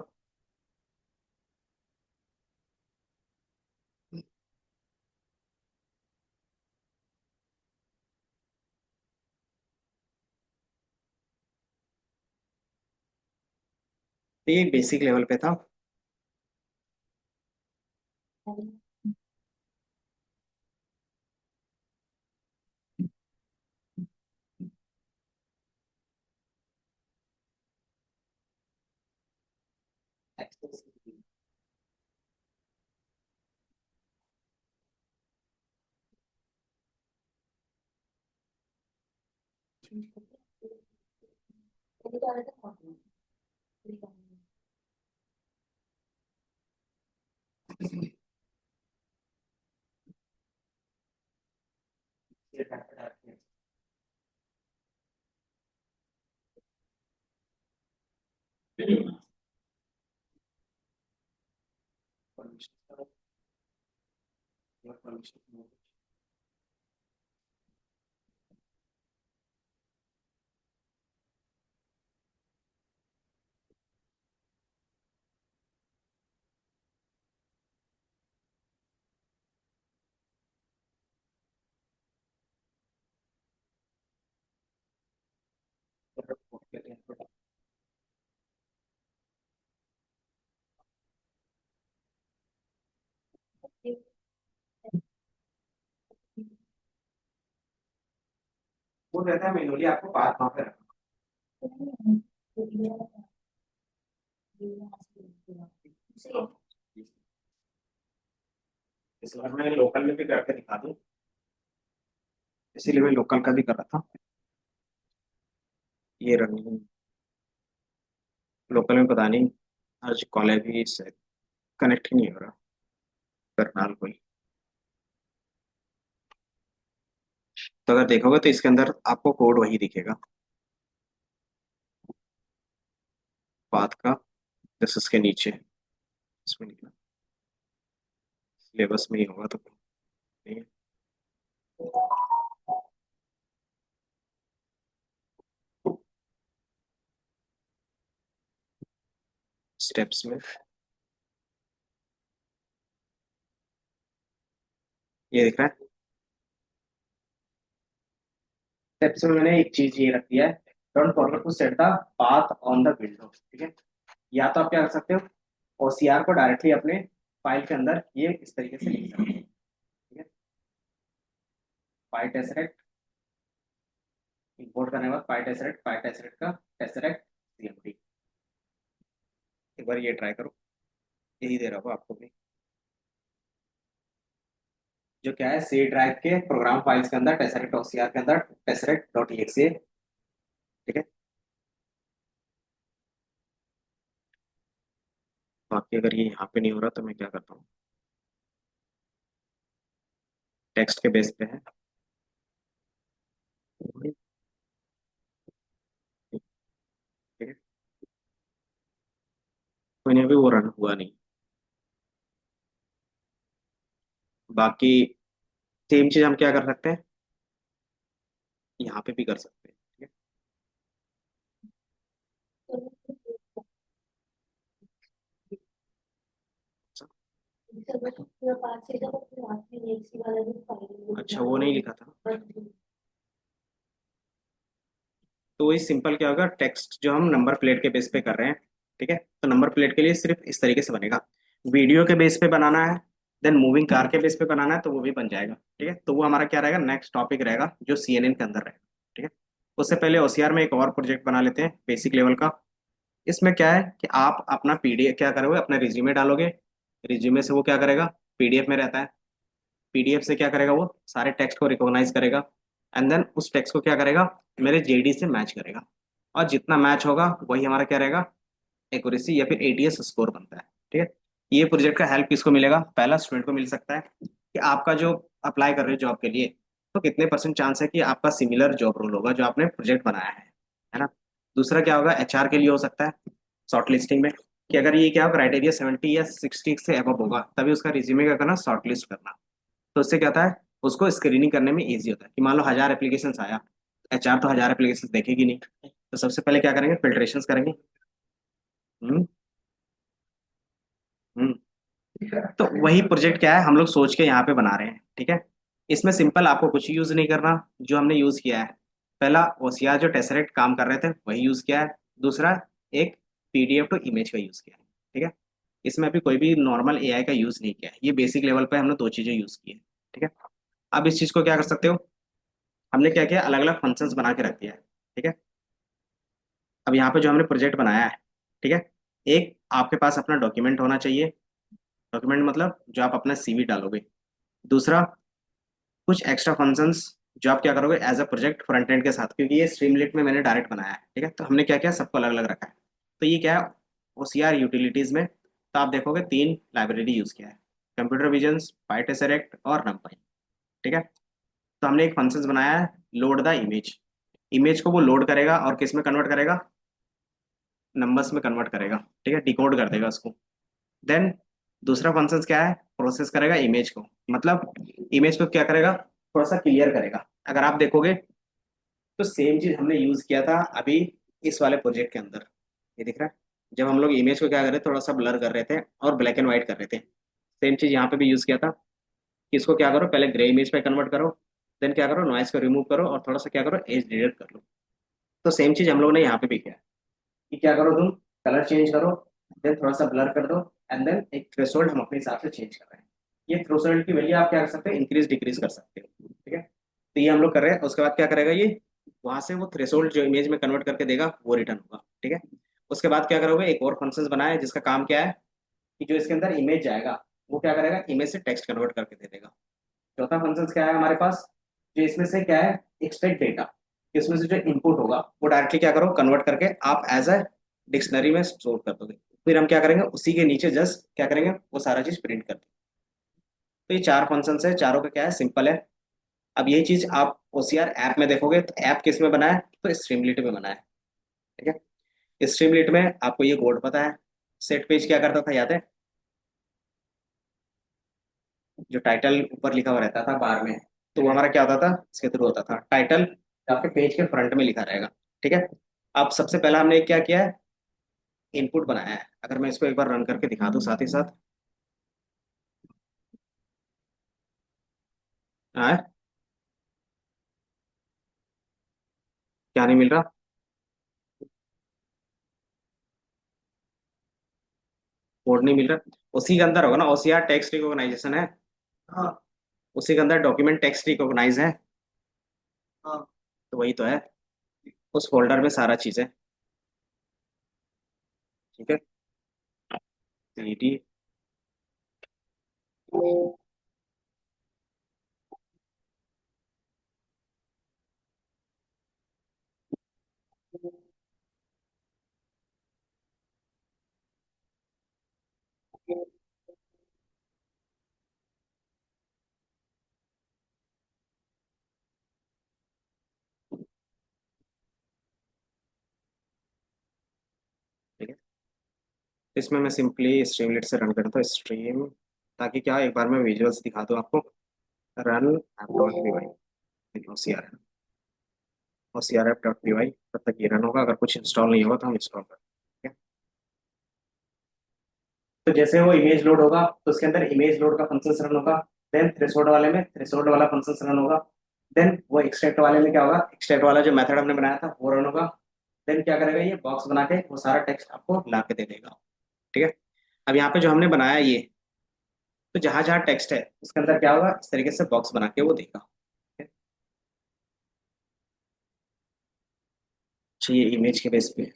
तो ये बेसिक लेवल पे था। वो रहता है मैनुअली आपको पाथ वहाँ पे रखना। इस बार मैं लोकल में भी करके दिखा दूँ, इसीलिए मैं लोकल का भी कर रहा था। ये रनिंग लोकल में पता नहीं, आज कॉलेज भी से कनेक्ट ही नहीं हो रहा करनाल कोई। तो अगर देखोगे तो इसके अंदर आपको कोड वही दिखेगा, पाथ का, जैसे इसके नीचे इसमें निकला, सिलेबस में ही होगा तो नहीं है। स्टेप्स में ये दिख रहा है। स्टेप्स में मैंने एक चीज ये रख दिया है, don't forget to set the path on the window, ठीक है। या तो आप क्या कर सकते हो, ओसीआर को डायरेक्टली अपने फाइल के अंदर ये इस तरीके से लिख सकते हो, ठीक है। फाइल टेसरेक्ट इंपोर्ट करने के बाद फाइल टेसरेक्ट का टेसरेक्ट सीएमडी। एक बार ये ट्राई करो, यही दे रहा हूँ आपको भी, जो क्या है सी ड्राइव के प्रोग्राम फाइल्स के अंदर टेसरेक्ट ओसीआर के अंदर टेसरेक्ट डॉट एक्से, ठीक है। बाकी अगर ये यहाँ पे नहीं हो रहा तो मैं क्या करता हूँ, टेक्स्ट के बेस पे है, ठीक है। कोई नहीं, अभी वो रन हुआ नहीं। बाकी सेम चीज हम क्या कर सकते हैं, यहाँ पे भी कर सकते हैं, ठीक है। अच्छा वो नहीं लिखा था, तो वही सिंपल क्या होगा, टेक्स्ट जो हम नंबर प्लेट के बेस पे कर रहे हैं, ठीक है, तो नंबर प्लेट के लिए सिर्फ इस तरीके से बनेगा। वीडियो के बेस पे बनाना है, देन मूविंग कार के बेस पे बनाना है तो वो भी बन जाएगा, ठीक है। तो वो हमारा क्या रहेगा, नेक्स्ट टॉपिक रहेगा जो सीएनएन के अंदर रहेगा, ठीक है। उससे पहले ओसीआर में एक और प्रोजेक्ट बना लेते हैं बेसिक लेवल का। इसमें क्या है कि आप अपना पीडीएफ क्या करोगे, अपना रिज्यूमे डालोगे, रिज्यूमे से वो क्या करेगा, पीडीएफ में रहता है, पीडीएफ से क्या करेगा, वो सारे टेक्स्ट को रिकॉग्नाइज करेगा, एंड देन उस टेक्स्ट को क्या करेगा, मेरे जेडी से मैच करेगा, और जितना मैच होगा वही हमारा क्या रहेगा, एक्यूरेसी या फिर एटीएस स्कोर बनता है, ठीक है। ये प्रोजेक्ट का हेल्प किसको मिलेगा, पहला स्टूडेंट को मिल सकता है कि आपका जो अप्लाई कर रहे हो जॉब के लिए, तो कितने परसेंट चांस है कि आपका सिमिलर जॉब रोल होगा जो आपने प्रोजेक्ट बनाया है ना। दूसरा क्या होगा, एचआर के लिए हो सकता है शॉर्ट लिस्टिंग में, कि अगर ये क्या क्राइटेरिया 70 या 60 से अबव होगा तभी उसका रिज्यूमे का करना, शॉर्ट लिस्ट करना। तो उससे क्या होता है, उसको स्क्रीनिंग करने में इजी होता है, कि मान लो 1000 एप्लीकेशन आया, एचआर तो 1000 एप्लीकेशन देखेगी नहीं, तो सबसे पहले क्या करेंगे, फिल्ट्रेशन करेंगे। हम्म। हम्म। तो वही प्रोजेक्ट क्या है हम लोग सोच के यहाँ पे बना रहे हैं, ठीक है। इसमें सिंपल आपको कुछ यूज नहीं करना, जो हमने यूज किया है, पहला ओसीआर जो टेसरेट काम कर रहे थे वही यूज किया है, दूसरा एक पीडीएफ टू इमेज का यूज किया है, ठीक है। इसमें अभी कोई भी नॉर्मल एआई का यूज नहीं किया है, ये बेसिक लेवल पे हमने दो चीजें यूज की है, ठीक है। अब इस चीज को क्या कर सकते हो, हमने क्या किया, अलग अलग फंक्शंस बना के रख दिया है, ठीक है। अब यहाँ पे जो हमने प्रोजेक्ट बनाया है, ठीक है, एक आपके पास अपना डॉक्यूमेंट होना चाहिए, डॉक्यूमेंट मतलब जो आप अपना सीवी डालोगे। दूसरा, कुछ एक्स्ट्रा फंक्शंस जो आप क्या करोगे as a project front end के साथ, क्योंकि ये स्ट्रीमलेट में मैंने डायरेक्ट बनाया है, ठीक है। तो हमने क्या किया, सबको अलग अलग रखा है। तो ये क्या है, ओसीआर यूटिलिटीज में तो आप देखोगे तीन लाइब्रेरी यूज किया है, कंप्यूटर विजन्स, पाइटेसरेक्ट और नमपाई, ठीक है। तो हमने एक फंक्शंस बनाया है, लोड द इमेज, इमेज को वो लोड करेगा और किस में कन्वर्ट करेगा, नंबर्स में कन्वर्ट करेगा, ठीक है, डिकोड कर देगा उसको। देन दूसरा फंक्शन क्या है, प्रोसेस करेगा इमेज को, मतलब इमेज को क्या करेगा, थोड़ा सा क्लियर करेगा। अगर आप देखोगे तो सेम चीज हमने यूज किया था अभी इस वाले प्रोजेक्ट के अंदर, ये दिख रहा है, जब हम लोग इमेज को क्या कर रहे थे, थोड़ा सा ब्लर कर रहे थे और ब्लैक एंड व्हाइट कर रहे थे, सेम चीज यहाँ पे भी यूज किया था, कि इसको क्या करो, पहले ग्रे इमेज पे कन्वर्ट करो, देन क्या करो, नॉइस को रिमूव करो और थोड़ा सा क्या करो, एज डिलीट कर लो। तो सेम चीज हम लोग ने यहाँ पे भी किया, कि क्या करो तुम, कलर चेंज करो, देन थोड़ा सा ब्लर कर दो, एंड देन एक थ्रेशोल्ड हम अपने हिसाब से चेंज कर रहे हैं। ये थ्रेशोल्ड की वैल्यू आप क्या कर सकते हैं, इंक्रीज डिक्रीज कर सकते हो, ठीक है। तो ये हम लोग कर रहे हैं, उसके बाद क्या करेगा ये, वहां से वो थ्रेशोल्ड जो इमेज में कन्वर्ट करके देगा वो रिटर्न होगा, ठीक है। उसके बाद क्या करोगे, एक और फंक्शन बनाया है जिसका काम क्या है, कि जो इसके अंदर इमेज जाएगा वो क्या करेगा, इमेज से टेक्स्ट कन्वर्ट करके दे देगा। चौथा फंक्शन क्या है हमारे पास, जो इसमें से क्या है, एक्सट्रैक्ट डेटा, इसमें से जो इनपुट होगा वो डायरेक्टली क्या करो, कन्वर्ट करके आप एज अ डिक्शनरी में स्टोर कर दोगे। फिर हम क्या करेंगे, उसी के नीचे जस्ट क्या करेंगे, वो सारा चीज प्रिंट कर देंगे। तो ये चार फंक्शन है, चारों का क्या है, सिंपल है। अब यही चीज आप ओसीआर ऐप में देखोगे तो ऐप किस में बना है, तो स्ट्रीमलीट में बना है, ठीक है। स्ट्रीमलीट में आपको ये कोड पता है, सेट पेज क्या करता था याद है, जो टाइटल ऊपर लिखा हुआ रहता था बार में, तो वो हमारा क्या होता था, इसके थ्रू होता था, टाइटल आपके पेज के फ्रंट में लिखा रहेगा, ठीक है। अब सबसे पहला हमने क्या किया है, इनपुट बनाया है। अगर मैं इसको एक बार रन करके दिखा दूं साथ ही साथ, हाँ, क्या नहीं मिल रहा? कोड नहीं मिल रहा। उसी के अंदर होगा ना, ओसीआर टेक्स्ट रिकॉग्नाइजेशन है। हाँ उसी के अंदर डॉक्यूमेंट टेक्स्ट रिकॉग्नाइज है। हाँ। तो वही तो है, उस फोल्डर में सारा चीज है। ठीक है। सीडी। ठीक है। तो इसमें मैं सिंपली स्ट्रीमलेट से रन करता हूँ स्ट्रीम, ताकि क्या एक बार मैं विजुअल्स दिखा दूँ आपको। Run app dot P Y, OCR, OCR app dot P Y. तब तक ये रन होगा, अगर कुछ इंस्टॉल नहीं होगा तो हम इंस्टॉल कर, ठीक है। तो जैसे वो इमेज लोड होगा तो उसके अंदर इमेज लोड का फंक्शन रन होगा। देन थ्रेशोल्ड वाले में थ्रेशोल्ड वाला फंक्शन रन होगा। देन वो एक्सट्रैक्ट वाले में क्या होगा, एक्सट्रैक्ट वाला जो मेथड हमने बनाया था वो रन होगा। देन क्या करेगा, ये बॉक्स बना के वो सारा टेक्स्ट आपको ला के दे देगा। ठीक है। अब यहाँ पे जो हमने बनाया ये, तो जहां जहां टेक्स्ट है उसके अंदर क्या होगा, इस तरीके से बॉक्स बना के वो देगा। ठीक है? अच्छा, ये इमेज के बेस पे है।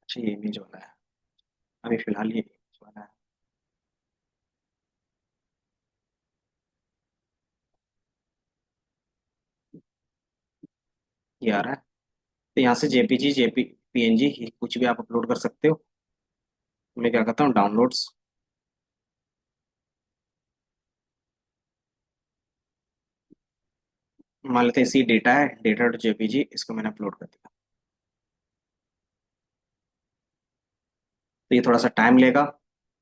अच्छा, ये इमेज वाला है। अभी फिलहाल ये इमेज वाला है। ये आ रहा है। तो यहाँ से जेपीजी जेपी पीएनजी कुछ भी आप अपलोड कर सकते हो। मैं क्या करता हूँ, डाउनलोड्स, मान लेते हैं इसी डेटा है, डेटा डॉट जेपीजी, इसको मैंने अपलोड कर दिया। तो ये थोड़ा सा टाइम लेगा।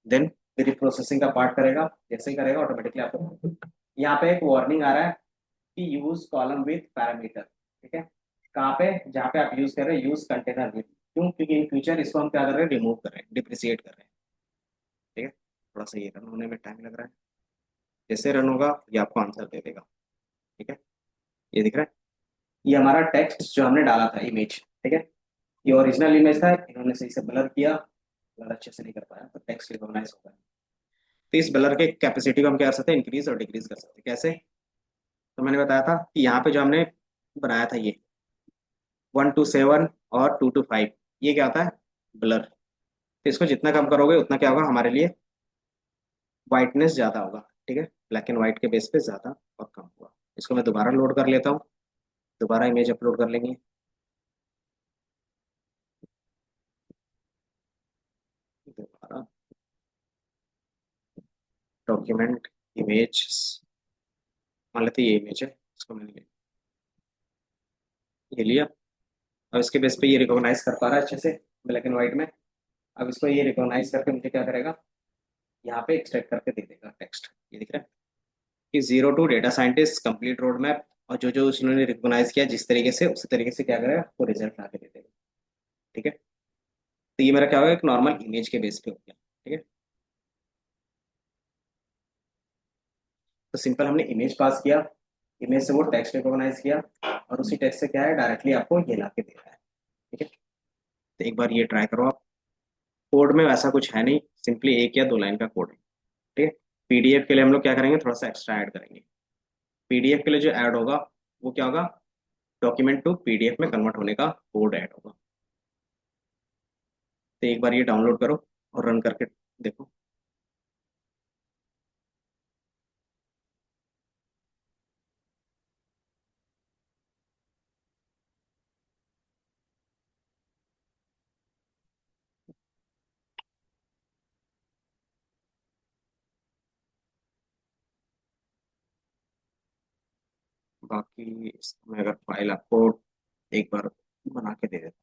देन फिर प्रोसेसिंग का पार्ट करेगा। जैसे ही करेगा ऑटोमेटिकली आपको यहाँ पे एक वार्निंग आ रहा है कि यूज कॉलम विथ पैरामीटर। ठीक है। कहाँ पे, जहाँ पे आप यूज कर रहे हैं यूज कंटेनर विथ, क्यों, क्योंकि इन फ्यूचर इसको हम क्या कर रहे हैं, रिमूव कर रहे हैं, डिप्रिसिएट कर रहे हैं। ठीक है। थोड़ा सा ये रन होने में टाइम लग रहा है। जैसे रन होगा ये आपको आंसर दे देगा। ठीक है। ये दिख रहा है, ये हमारा टेक्स्ट जो हमने डाला था, इमेज। ठीक है। ये ओरिजिनल इमेज था, इन्होंने सही से ब्लर किया, ब्लर अच्छे से नहीं कर पाया, तो टेक्स्ट रिकॉग्नाइज होगा। तो इस ब्लर के कैपेसिटी को हम क्या कर सकते हैं, इंक्रीज और डिक्रीज कर सकते हैं। कैसे? तो मैंने बताया था कि यहाँ पे जो हमने बनाया था ये 1 to 7 और 2 to 5, ये क्या होता है, ब्लर। तो इसको जितना कम करोगे उतना क्या होगा हमारे लिए, वाइटनेस ज्यादा होगा। ठीक है। ब्लैक एंड व्हाइट के बेस पे ज्यादा और कम होगा। इसको मैं दोबारा लोड कर लेता हूँ, दोबारा इमेज अपलोड कर लेंगे। दोबारा डॉक्यूमेंट इमेज, मान लेते हैं ये इमेज है, इसको मैंने ये लिया। अब इसके बेस पे ये रिकॉग्नाइज कर पा रहा है अच्छे से ब्लैक एंड व्हाइट में। अब इसको ये रिकॉग्नाइज करके मुझे क्या करेगा, यहाँ पे एक्सट्रैक्ट करके दे देगा टेक्स्ट। ये दिख रहा है कि 0 to data scientist complete road map, और जो जो उन्होंने रिकॉग्नाइज किया जिस तरीके से, उसी तरीके से क्या करेगा, वो रिजल्ट ला के दे देगा। ठीक है। तो ये मेरा क्या होगा, एक नॉर्मल इमेज के बेस पे हो गया। ठीक है। तो सिंपल हमने इमेज पास किया, इमेज से वो टेक्स्ट रिकॉग्नाइज किया, और उसी टेक्स्ट से क्या है, डायरेक्टली आपको ये ला के दे रहा है। ठीक है। तो एक बार ये ट्राई करो आप। कोड में वैसा कुछ है नहीं, सिंपली एक या दो लाइन का कोड है। ठीक है। पीडीएफ के लिए हम लोग क्या करेंगे, थोड़ा सा एक्स्ट्रा ऐड करेंगे। पीडीएफ के लिए जो ऐड होगा वो क्या होगा, डॉक्यूमेंट टू पीडीएफ में कन्वर्ट होने का कोड ऐड होगा। तो एक बार ये डाउनलोड करो और रन करके देखो। बाकी इसमें अगर फाइल आपको एक बार बना के दे देता,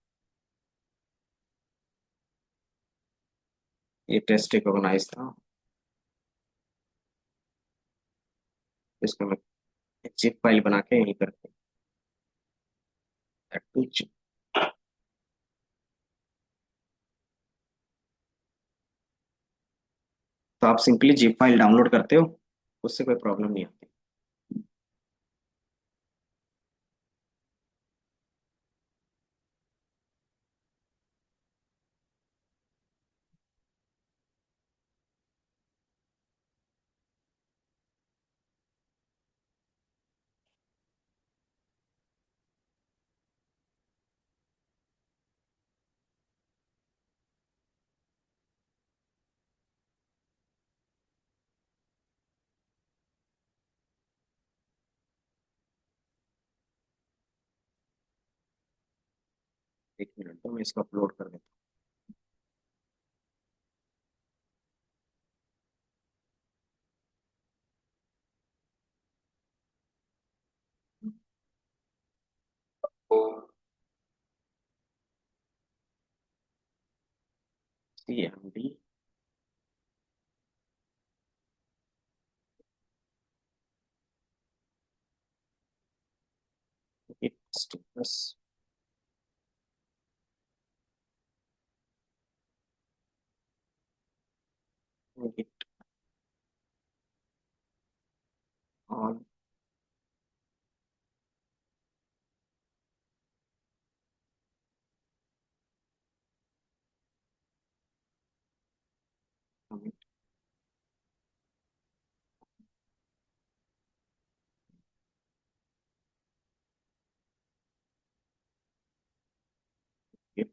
ये टेस्ट रिकॉग्नाइज था, इसको मैं जिप फाइल बना के यहीं पर कुछ। तो आप सिंपली जिप फाइल डाउनलोड करते हो, उससे कोई प्रॉब्लम नहीं आती। एक मिनट तो मैं इसको अपलोड कर देता हूँ। CMD status. Git on commit. Git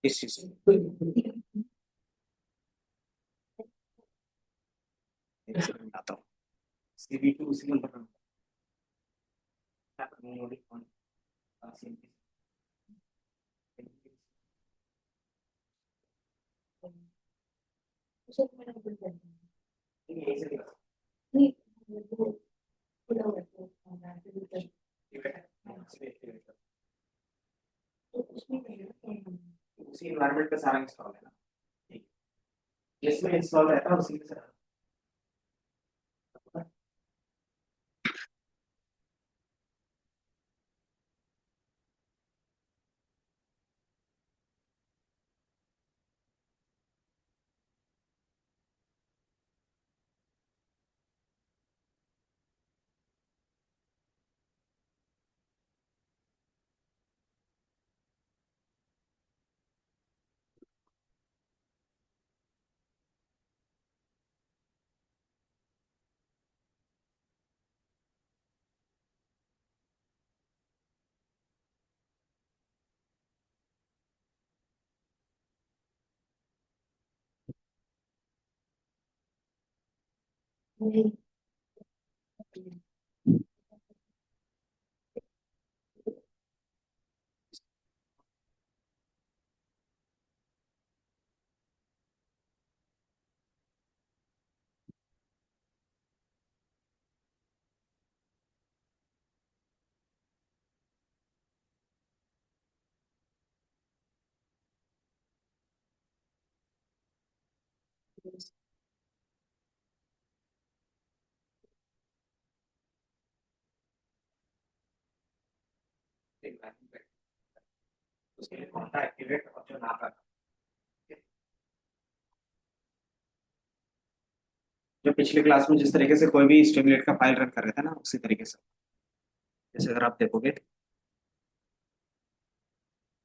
इस चीज में आता हूँ। CB2 उसी नंबर पर उसी इन्वायरमेंट का सारा इंस्टॉल है ना। ठीक। जिसमें इंस्टॉल रहता है उसी के साथ। उसके लिए कौन सा एक्टिवेट और जो नाम रखा। जो पिछले क्लास में जिस तरीके से कोई भी स्ट्रीमलेट का फाइल रन कर रहे थे ना, उसी तरीके से। जैसे अगर आप देखोगे,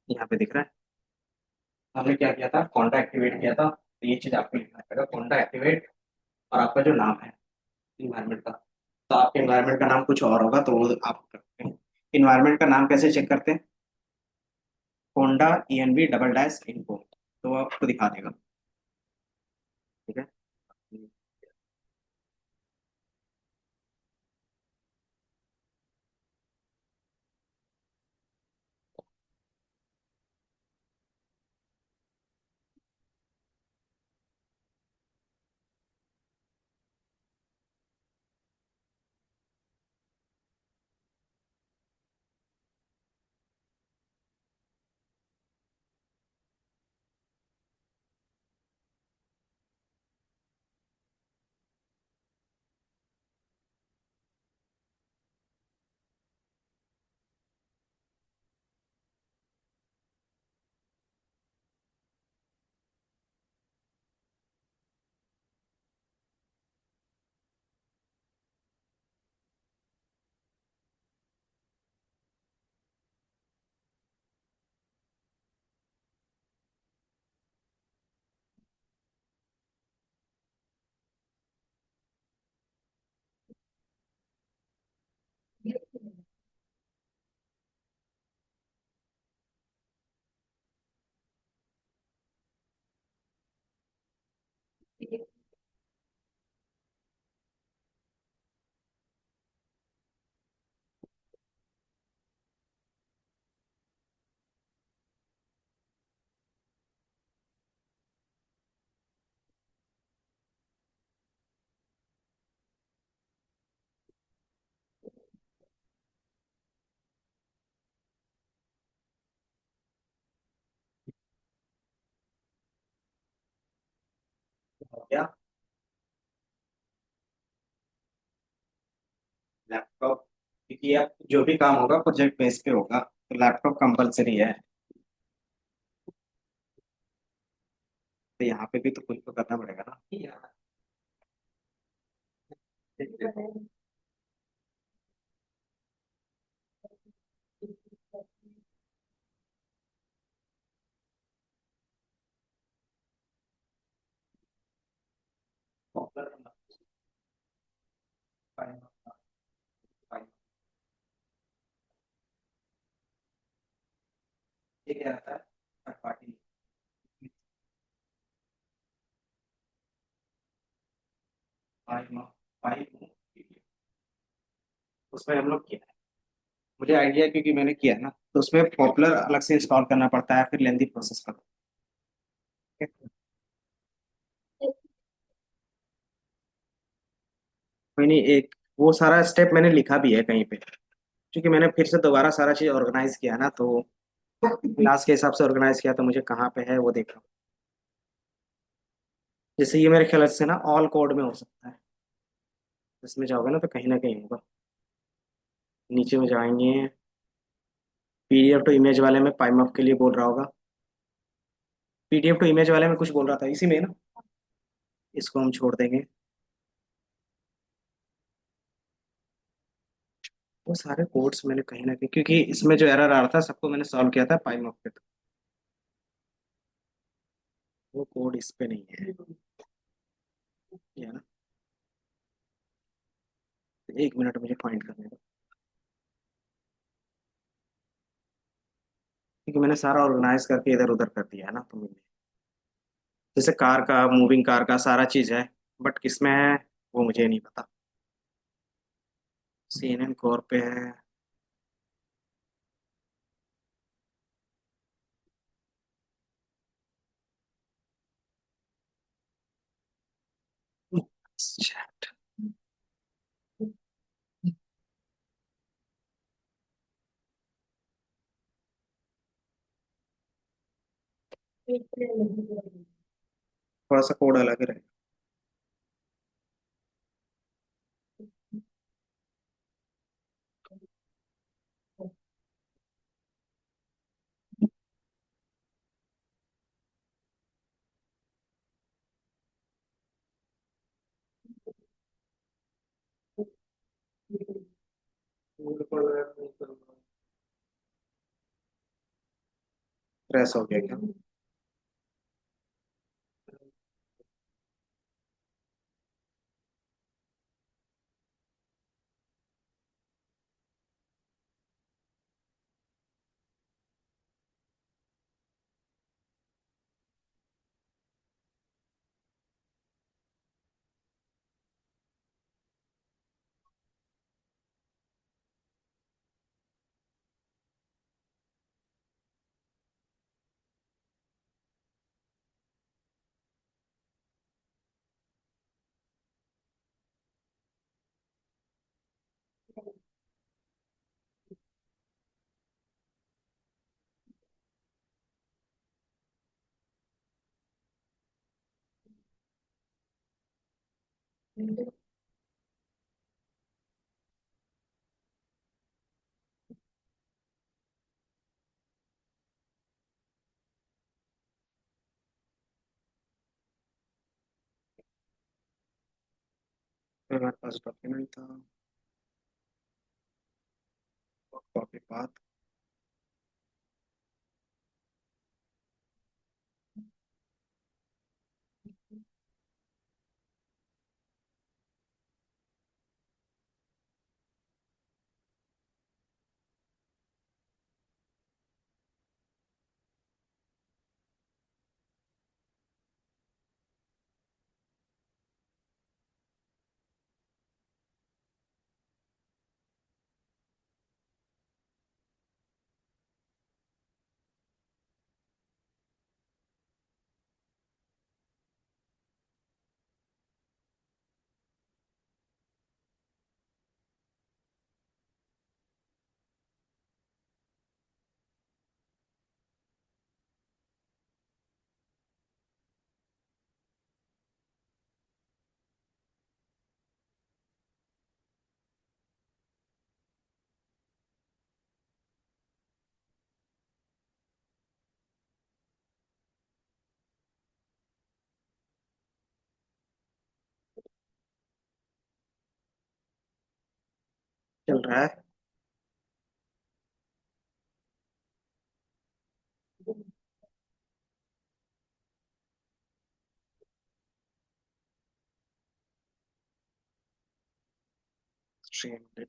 यहाँ पे दिख रहा है, हमने क्या किया था, कॉन्टा एक्टिवेट किया था। तो ये चीज आपको लिखना पड़ेगा, कॉन्टा एक्टिवेट और आपका जो नाम है इन्वायरमेंट का। तो आपके इन्वायरमेंट का नाम कुछ और होगा, तो वो आप इन्वायरमेंट का नाम कैसे चेक करते हैं। होंडा ENV डबल डैश इनको, तो वो आपको दिखा देगा। ठीक है। हो गया। लैपटॉप, क्योंकि आप जो भी काम होगा प्रोजेक्ट बेस पे होगा, तो लैपटॉप कंपलसरी है। तो यहाँ पे भी तो कुछ तो करना पड़ेगा ना। ये क्या रहता है, थर्ड पार्टी फाइल, फाइल उसमें हम लोग किया है। मुझे आइडिया है क्योंकि मैंने किया है ना, तो उसमें पॉपुलर अलग से इंस्टॉल करना पड़ता है, फिर लेंदी प्रोसेस करता है। कोई नहीं, एक वो सारा स्टेप मैंने लिखा भी है कहीं पे, क्योंकि मैंने फिर से दोबारा सारा चीज ऑर्गेनाइज किया ना, तो क्लास के हिसाब से ऑर्गेनाइज किया, तो मुझे कहाँ पे है वो देखा। जैसे ये मेरे ख्याल से ना ऑल कोड में हो सकता है, इसमें जाओगे ना कहीं होगा। नीचे में जाएंगे, PDF टू इमेज वाले में पाइमअप के लिए बोल रहा होगा। PDF टू इमेज वाले में कुछ बोल रहा था इसी में ना, इसको हम छोड़ देंगे। वो सारे कोड्स मैंने कहीं ना कहीं, क्योंकि इसमें जो एरर आ रहा था सबको मैंने सॉल्व किया था पाइमअप पे, तो वो कोड इस पे नहीं है। ये है ना, एक मिनट मुझे फाइंड करने दो, क्योंकि मैंने सारा ऑर्गेनाइज करके इधर उधर कर दिया है ना, तो मैंने जैसे कार का, मूविंग कार का सारा चीज है, बट किसमें है वो मुझे नहीं पता। CNN कोर पे है। Chat। थोड़ा सा कोड अलग है। क्रैश हो गया क्या? फिर हमारे पास डॉक्यूमेंट था, कॉपी पाथ। चल रहा है। स्ट्रीम।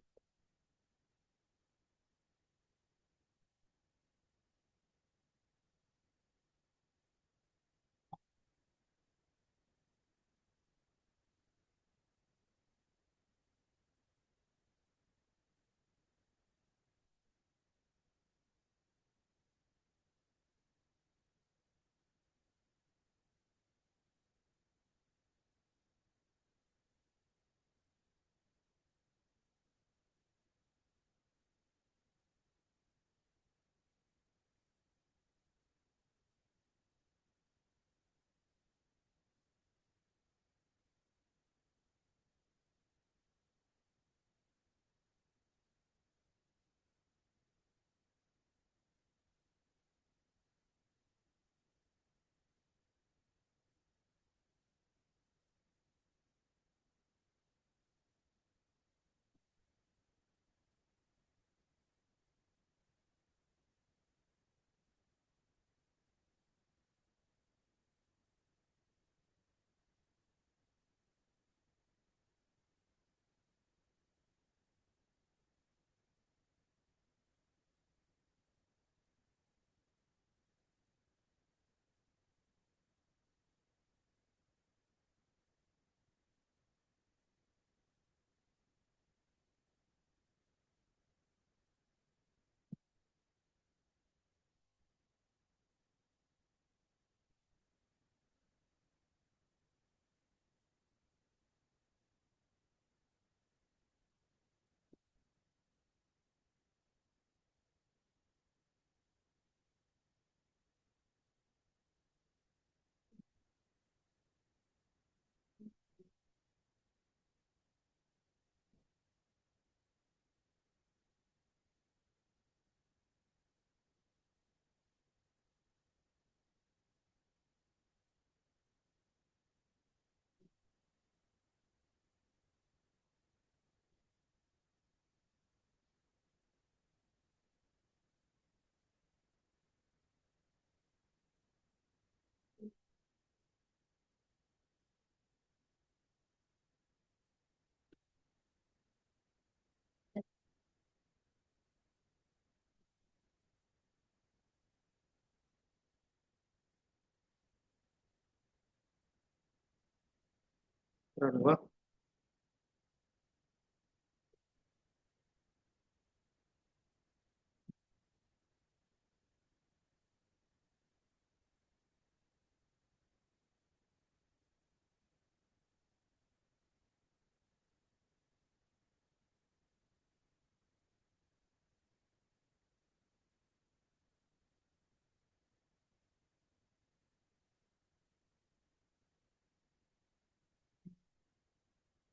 रन हुआ।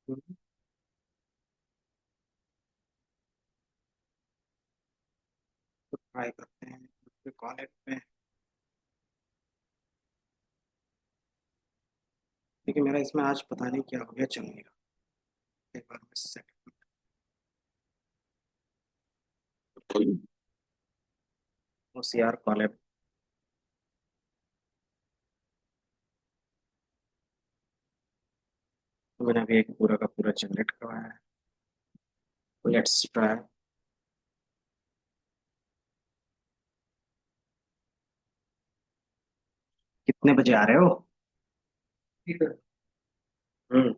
ट्राई करते हैं कॉलेज में। देखिए मेरा इसमें आज पता नहीं क्या हो गया, चल नहीं रहा। एक बार मैं सेट। होशियार कॉलेज। तो मैंने अभी एक पूरा का पूरा जनरेट करवाया है। Let's try. कितने बजे आ रहे हो? ठीक है। हम्म।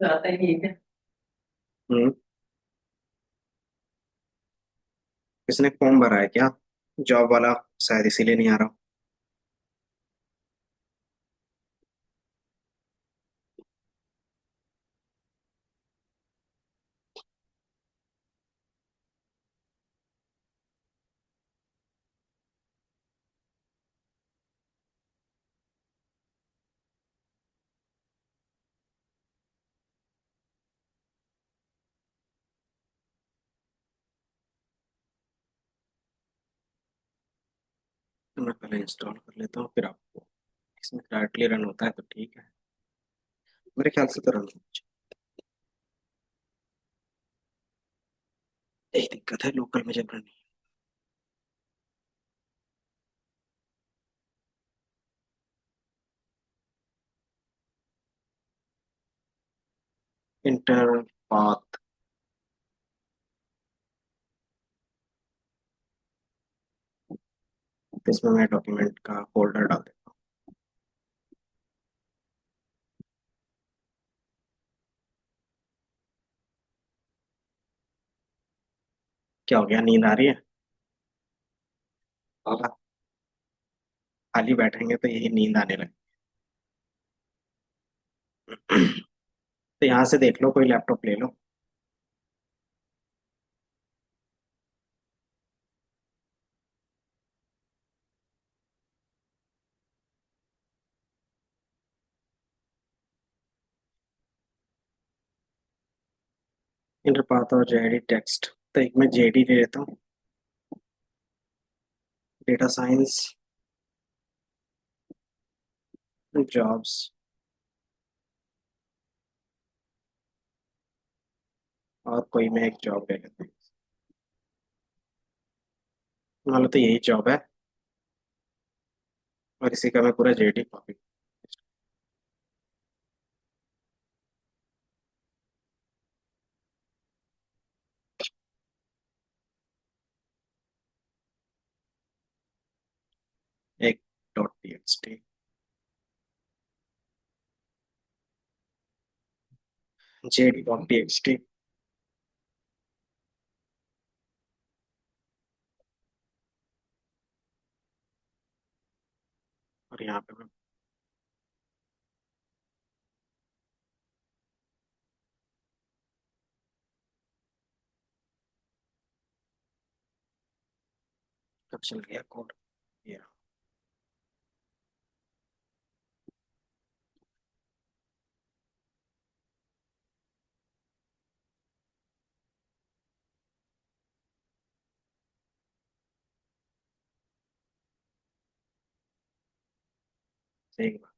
आता ही नहीं है। हम्म। किसने फॉर्म भरा है क्या? जॉब वाला। शायद इसीलिए नहीं आ रहा। तो मैं पहले इंस्टॉल कर लेता हूँ, फिर आपको। इसमें डायरेक्टली रन होता है तो ठीक है। मेरे ख्याल से तो रन होना चाहिए। यही दिक्कत है लोकल में जब रन नहीं। Inter path. इसमें मैं डॉक्यूमेंट का फोल्डर डाल देता हूँ। क्या हो गया, नींद आ रही है? और खाली बैठेंगे तो यही नींद आने लगे। तो यहाँ से देख लो, कोई लैपटॉप ले लो। इंटर पाथ और जेडी टेक्स्ट, तो एक मैं जेडी ले लेता हूँ। Data science. जॉब्स। और कोई मैं एक जॉब ले लेता हूँ। मान लो तो यही जॉब है। और इसी का मैं पूरा जेडी कॉपी। एक dot TXT. JD dot TXT. और यहाँ पे मैं कब चल गया कोड। ये रहा। सही बात।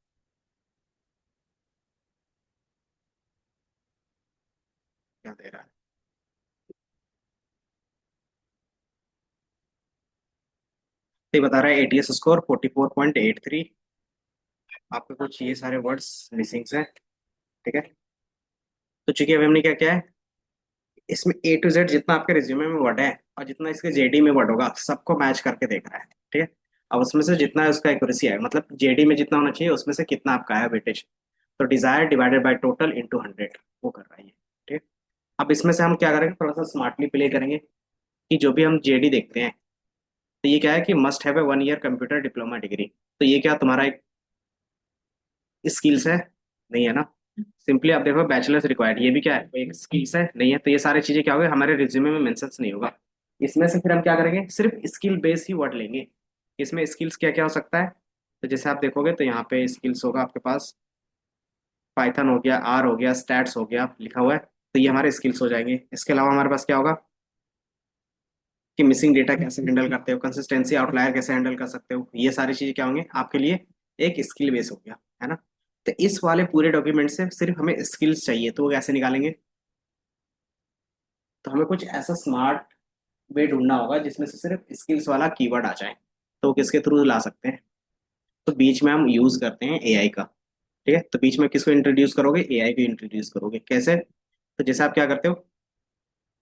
क्या दे रहा है? तो ये बता रहा है एटीएस स्कोर 44.83। आपके कुछ ये सारे वर्ड्स मिसिंग हैं। ठीक है। तो चूंकि अभी हमने क्या क्या है, इसमें ए टू जेड जितना आपके रिज्यूमे में वर्ड है और जितना इसके जेडी में वर्ड होगा सबको मैच करके देख रहा है। ठीक है। अब उसमें से जितना है उसका एक्यूरेसी है, मतलब जेडी में जितना होना चाहिए उसमें से कितना आपका है वेटेज। तो desire divided by total into 100, वो कर रहा है ये। ठीक है। अब इसमें से हम क्या करेंगे, थोड़ा सा स्मार्टली प्ले करेंगे। कि जो भी हम जेडी देखते हैं, तो ये क्या है कि must have a 1 year computer diploma degree. तो ये क्या तुम्हारा एक स्किल्स है? नहीं है ना। सिंपली आप देखो बैचलर्स रिक्वायर्ड, ये भी क्या है, कोई एक स्किल्स है? नहीं है। तो ये सारी चीजें क्या होगी, हमारे रिज्यूमे में मेंशंस नहीं होगा। इसमें से फिर हम क्या करेंगे, सिर्फ स्किल बेस ही वर्ड लेंगे। इसमें स्किल्स क्या क्या हो सकता है? तो जैसे आप देखोगे तो यहाँ पे स्किल्स होगा आपके पास, पाइथन हो गया, आर हो गया, स्टैट्स हो गया लिखा हुआ है। तो ये हमारे स्किल्स हो जाएंगे। इसके अलावा हमारे पास क्या होगा कि मिसिंग डेटा कैसे हैंडल करते हो, कंसिस्टेंसी आउटलायर कैसे हैंडल कर सकते हो, ये सारी चीजें क्या होंगे आपके लिए एक स्किल बेस हो गया, है ना। तो इस वाले पूरे डॉक्यूमेंट से सिर्फ हमें स्किल्स चाहिए, तो वो कैसे निकालेंगे? तो हमें कुछ ऐसा स्मार्ट वे ढूंढना होगा जिसमें से सिर्फ स्किल्स वाला कीवर्ड आ जाए। तो वो किसके थ्रू ला सकते हैं? तो बीच में हम यूज करते हैं एआई का। ठीक है, तो बीच में किसको इंट्रोड्यूस करोगे? एआई को इंट्रोड्यूस करोगे। कैसे? तो जैसे आप क्या करते हो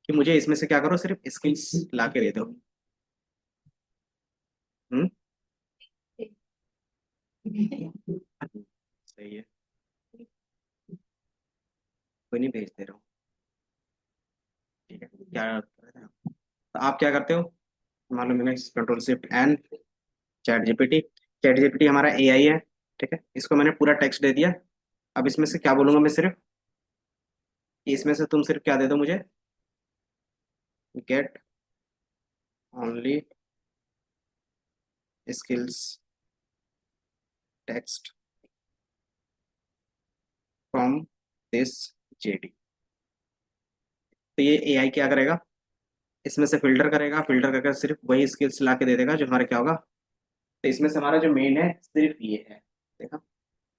कि मुझे इसमें से क्या करो, सिर्फ स्किल्स ला के दे दो। हम्म। सही है, कोई नहीं, भेज दे रहा हूँ। ठीक है, क्या कर रहे हैं आप? तो आप क्या करते हो, मालूम है, control shift N, chat GPT. Chat GPT हमारा एआई है। ठीक है, इसको मैंने पूरा टेक्स्ट दे दिया। अब इसमें से क्या बोलूंगा मैं सिर्फ, इसमें से तुम सिर्फ क्या दे दो मुझे, get only skills text from this JD. तो ये एआई क्या करेगा, इसमें से फिल्टर करेगा, फिल्टर करके सिर्फ वही स्किल्स ला के दे देगा जो हमारे क्या होगा। तो इसमें से हमारा जो मेन है सिर्फ ये है। देखा?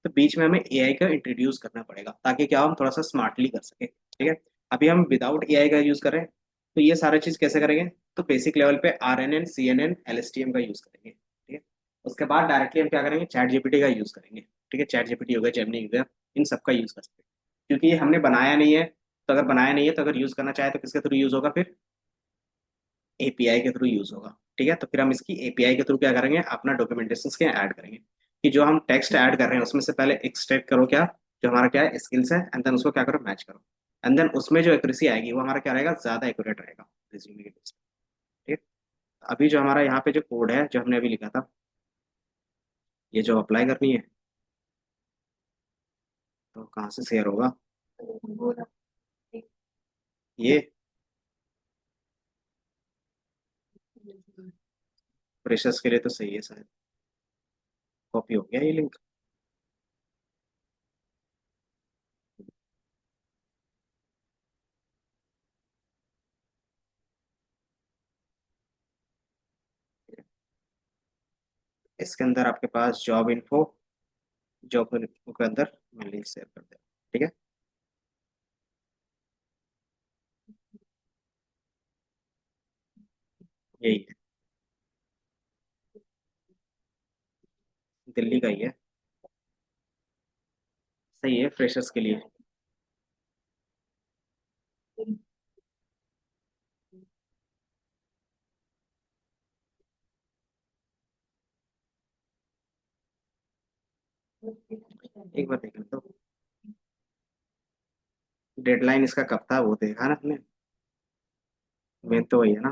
तो बीच में हमें एआई का इंट्रोड्यूस करना पड़ेगा ताकि क्या हम थोड़ा सा स्मार्टली कर सके। ठीक है, अभी हम विदाउट एआई का यूज करें तो ये सारा चीज कैसे करेंगे? तो बेसिक लेवल पे RNN, CNN, LSTM का यूज करेंगे। ठीक है, उसके बाद डायरेक्टली हम क्या करेंगे, चैट जीपीटी का यूज करेंगे। ठीक है, चैट जीपीटी हो गया, जेमिनी हो गया, इन सब का यूज कर सकते हैं। क्योंकि ये हमने बनाया नहीं है, तो अगर बनाया नहीं है तो अगर यूज करना चाहे तो किसके थ्रू यूज होगा फिर? एपीआई के थ्रू यूज होगा। ठीक है, तो फिर हम इसकी एपीआई के थ्रू क्या करेंगे, अपना डॉक्यूमेंटेशन के ऐड करेंगे कि जो हम टेक्स्ट ऐड कर रहे हैं उसमें से पहले एक्सट्रैक्ट करो क्या, जो हमारा क्या है स्किल्स है, एंड देन उसको क्या करो, मैच करो। एंड देन उसमें जो एक्यूरेसी आएगी वो हमारा क्या रहेगा, ज्यादा एक्यूरेट रहेगा रिज्यूमे के बेस पे। ठीक है, अभी जो हमारा यहाँ पे जो कोड है जो हमने अभी लिखा था, ये जो अप्लाई करनी है, तो कहाँ से शेयर होगा ये? फ्रेशर्स के लिए तो सही है शायद, कॉपी हो गया ये लिंक। इसके अंदर आपके पास जॉब इन्फो, जॉब इन्फो के अंदर मैं लिंक शेयर कर दे। ठीक है, यही है, दिल्ली का ही है। सही है फ्रेशर्स के लिए। एक बार देख लो तो, डेडलाइन इसका कब था वो देखा ना हमने? मेन तो वही है ना,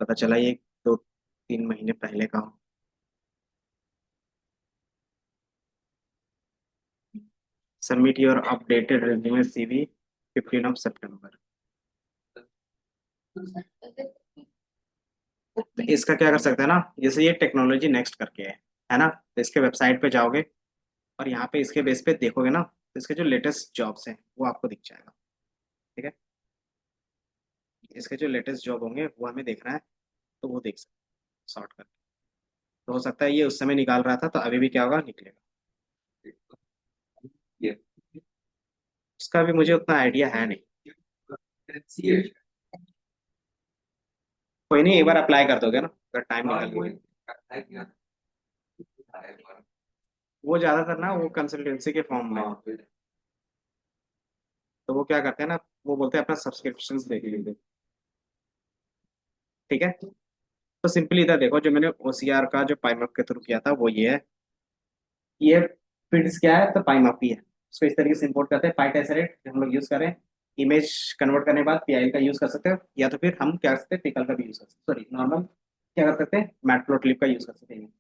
पता चला ये 2-3 महीने पहले का हो। Submit your updated resume CV 15 सितंबर। तो इसका क्या कर सकते हैं ना, जैसे ये टेक्नोलॉजी नेक्स्ट करके है ना, तो इसके वेबसाइट पे जाओगे और यहाँ पे इसके बेस पे देखोगे ना, तो इसके जो लेटेस्ट जॉब्स हैं वो आपको दिख जाएगा। ठीक है, इसके जो लेटेस्ट जॉब होंगे वो हमें देखना है, तो वो देख सकते सॉर्ट करके। तो हो सकता है ये उस समय निकाल रहा था तो अभी भी क्या होगा, निकलेगा। उसका भी मुझे उतना आइडिया है नहीं। कोई नहीं, एक बार अप्लाई कर दोगे ना अगर टाइम निकल गया। वो ज्यादातर ना वो कंसल्टेंसी के फॉर्म में, तो वो क्या करते हैं ना, वो बोलते हैं अपना सब्सक्रिप्शन देख लीजिए। ठीक है, तो सिंपली इधर देखो, जो मैंने OCR का जो पाइमअप के थ्रू किया था वो ये है। ये फील्ड्स क्या है, तो पाइमअप ही है। उसको इस तरीके से इंपोर्ट करते हैं, पाइटेसरेट जो हम लोग यूज करें। इमेज कन्वर्ट करने के बाद PIL का यूज कर सकते हो, या तो फिर हम क्या कर सकते हैं, पिकल का भी यूज कर सकते हैं, सॉरी नॉर्मल क्या कर सकते हैं, मैटप्लोट्लिब का यूज कर सकते हैं।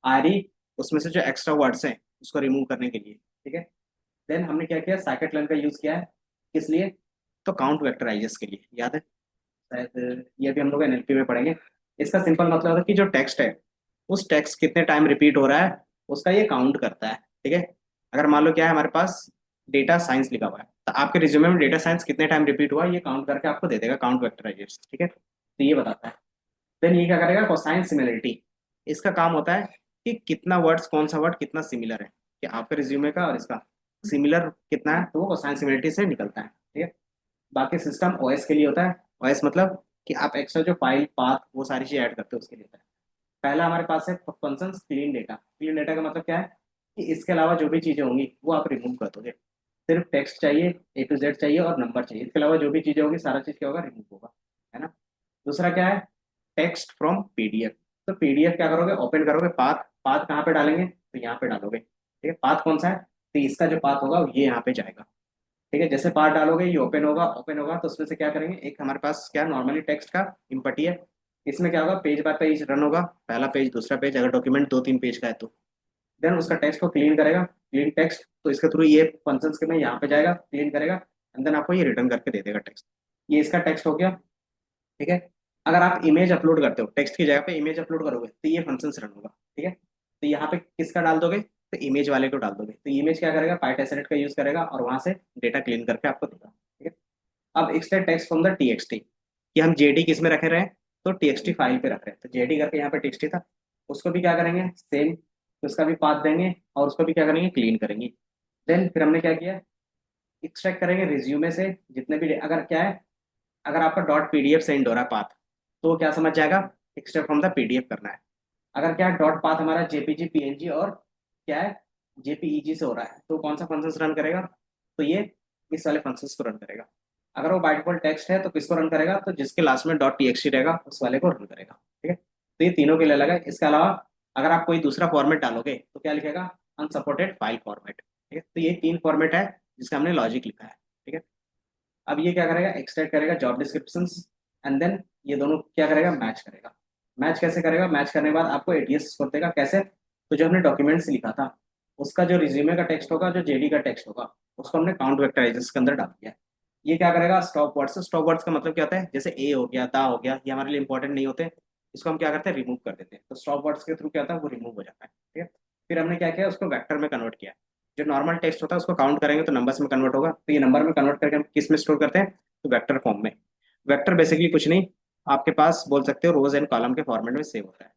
आरी, उसमें से जो एक्स्ट्रा वर्ड्स हैं उसको रिमूव करने के लिए। ठीक है, देन हमने क्या किया, साइकिट लाइन का यूज किया है। किस लिए? तो काउंट वेक्टराइजेस के लिए, याद है शायद, ये भी हम लोग NLP में पढ़ेंगे। इसका सिंपल मतलब होता है कि जो टेक्स्ट है उस टेक्स्ट कितने टाइम रिपीट हो रहा है उसका ये काउंट करता है। ठीक है। अगर मान लो क्या है हमारे पास डेटा साइंस लिखा हुआ है, तो आपके रिज्यूमे में डेटा साइंस कितने टाइम रिपीट हुआ ये काउंट करके आपको दे देगा, काउंट वेक्टराइजेशन। ठीक है, तो ये बताता है। देन ये क्या करेगा, कोसाइन सिमिलरिटी। इसका काम होता है कि कितना वर्ड्स, कौन सा वर्ड कितना सिमिलर है, कि आपके रिज्यूमे का और इसका सिमिलर कितना है, तो वो कोसाइन सिमिलरिटी से निकलता है। ठीक है। बाकी सिस्टम ओएस के लिए होता है। ओएस मतलब कि आप एक्स्ट्रा जो फाइल पाथ वो सारी चीज ऐड करते हो उसके लिए होता है। पहला हमारे पास है function clean data. Clean data का मतलब क्या है कि इसके अलावा जो भी चीजें होंगी वो आप रिमूव कर दोगे। सिर्फ टेक्स्ट चाहिए, A to Z चाहिए और नंबर चाहिए, इसके अलावा जो भी चीजें होगी सारा चीज क्या होगा, रिमूव होगा। है ना। दूसरा क्या है, टेक्स्ट फ्रॉम पीडीएफ। तो पीडीएफ क्या करोगे, ओपन करोगे, पाथ पाथ कहाँ पे डालेंगे, तो यहाँ पे डालोगे। ठीक है, पाथ कौन सा है, तो इसका जो पाथ होगा ये यहाँ पे जाएगा। ठीक है, जैसे पार्ट डालोगे ये ओपन होगा तो उसमें से क्या करेंगे, एक हमारे पास क्या नॉर्मली टेक्स्ट का इम्पटी है। इसमें क्या होगा, पेज बाय पेज रन होगा, पहला पेज दूसरा पेज, अगर डॉक्यूमेंट 2-3 पेज का है तो। देन उसका टेक्स्ट को क्लीन करेगा, क्लीन टेक्स्ट, तो इसके थ्रू ये फंक्शन के में यहाँ पे जाएगा, क्लीन करेगा, एंड देन आपको ये रिटर्न करके दे देगा टेक्स्ट। ये इसका टेक्स्ट हो गया। ठीक है। अगर आप इमेज अपलोड करते हो, टेक्स्ट की जगह पे इमेज अपलोड करोगे तो ये फंक्शन रन होगा। ठीक है, तो यहाँ पे किसका डाल दोगे, तो इमेज वाले को डाल दोगे, तो इमेज क्या करेगा, पाइटेसरेट का यूज करेगा और वहां से डेटा क्लीन करके आपको देगा। ठीक है। अब extract text from the TXT, कि हम जेडी किस में रख रहे हैं, तो टीएक्सटी फाइल पे रख रहे हैं, तो जेडी करके यहाँ पे टीएक्सटी था, उसको भी क्या करेंगे सेम, उसका भी पाथ देंगे और उसको भी क्या करेंगे, क्लीन करेंगे। देन फिर हमने क्या किया, एक्सट्रैक्ट करेंगे रिज्यूमे से जितने भी, अगर क्या है, अगर आपका डॉट पीडीएफ सेंड हो रहा है पाथ, तो वो क्या समझ जाएगा, एक्सट्रैक्ट फ्रॉम द पीडीएफ करना है। अगर क्या है डॉट पाथ हमारा जेपीजी पीएनजी और क्या है जेपीईजी से हो रहा है, तो कौन सा फंक्शन रन करेगा, तो ये इस वाले फंक्शन को रन करेगा। अगर वो बाय डिफॉल्ट टेक्स्ट है तो किसको रन करेगा, तो जिसके लास्ट में डॉट टीएक्सटी रहेगा उस वाले को रन करेगा। ठीक है, तो ये तीनों के लिए अलग है। इसके अलावा अगर आप कोई दूसरा फॉर्मेट डालोगे तो क्या लिखेगा, अनसपोर्टेड फाइल फॉर्मेट। ठीक है, तो ये 3 फॉर्मेट है जिसका हमने लॉजिक लिखा है। ठीक है। अब ये क्या करेगा, एक्सट्रैक्ट करेगा जॉब डिस्क्रिप्शन, एंड देन ये दोनों क्या करेगा, मैच करेगा। मैच कैसे करेगा, मैच करने के बाद आपको एटीएस स्कोर देगा, कैसे, तो जो हमने डॉक्यूमेंट्स लिखा था उसका जो रिज्यूमे का टेक्स्ट होगा, जो जेडी का टेक्स्ट होगा, उसको हमने काउंट वेक्टराइजेशन के अंदर डाल दिया है। ये क्या करेगा, स्टॉप वर्ड्स। स्टॉप वर्ड्स का मतलब क्या होता है, जैसे ए हो गया, दा हो गया, ये हमारे लिए इंपॉर्टेंट नहीं होते, इसको हम क्या करते हैं, रिमूव कर देते हैं, तो स्टॉप वर्ड्स के थ्रू क्या होता है, वो रिमूव हो जाता है। ठीक है। फिर हमने क्या किया, उसको वेक्टर में कन्वर्ट किया। जो नॉर्मल टेक्स्ट होता है उसको काउंट करेंगे तो नंबर्स में कन्वर्ट होगा, तो ये नंबर में कन्वर्ट करके हम किस में स्टोर करते हैं, तो वेक्टर फॉर्म में। वेक्टर बेसिकली कुछ नहीं, आपके पास बोल सकते हो रोज एंड कॉलम के फॉर्मेट में सेव होता है।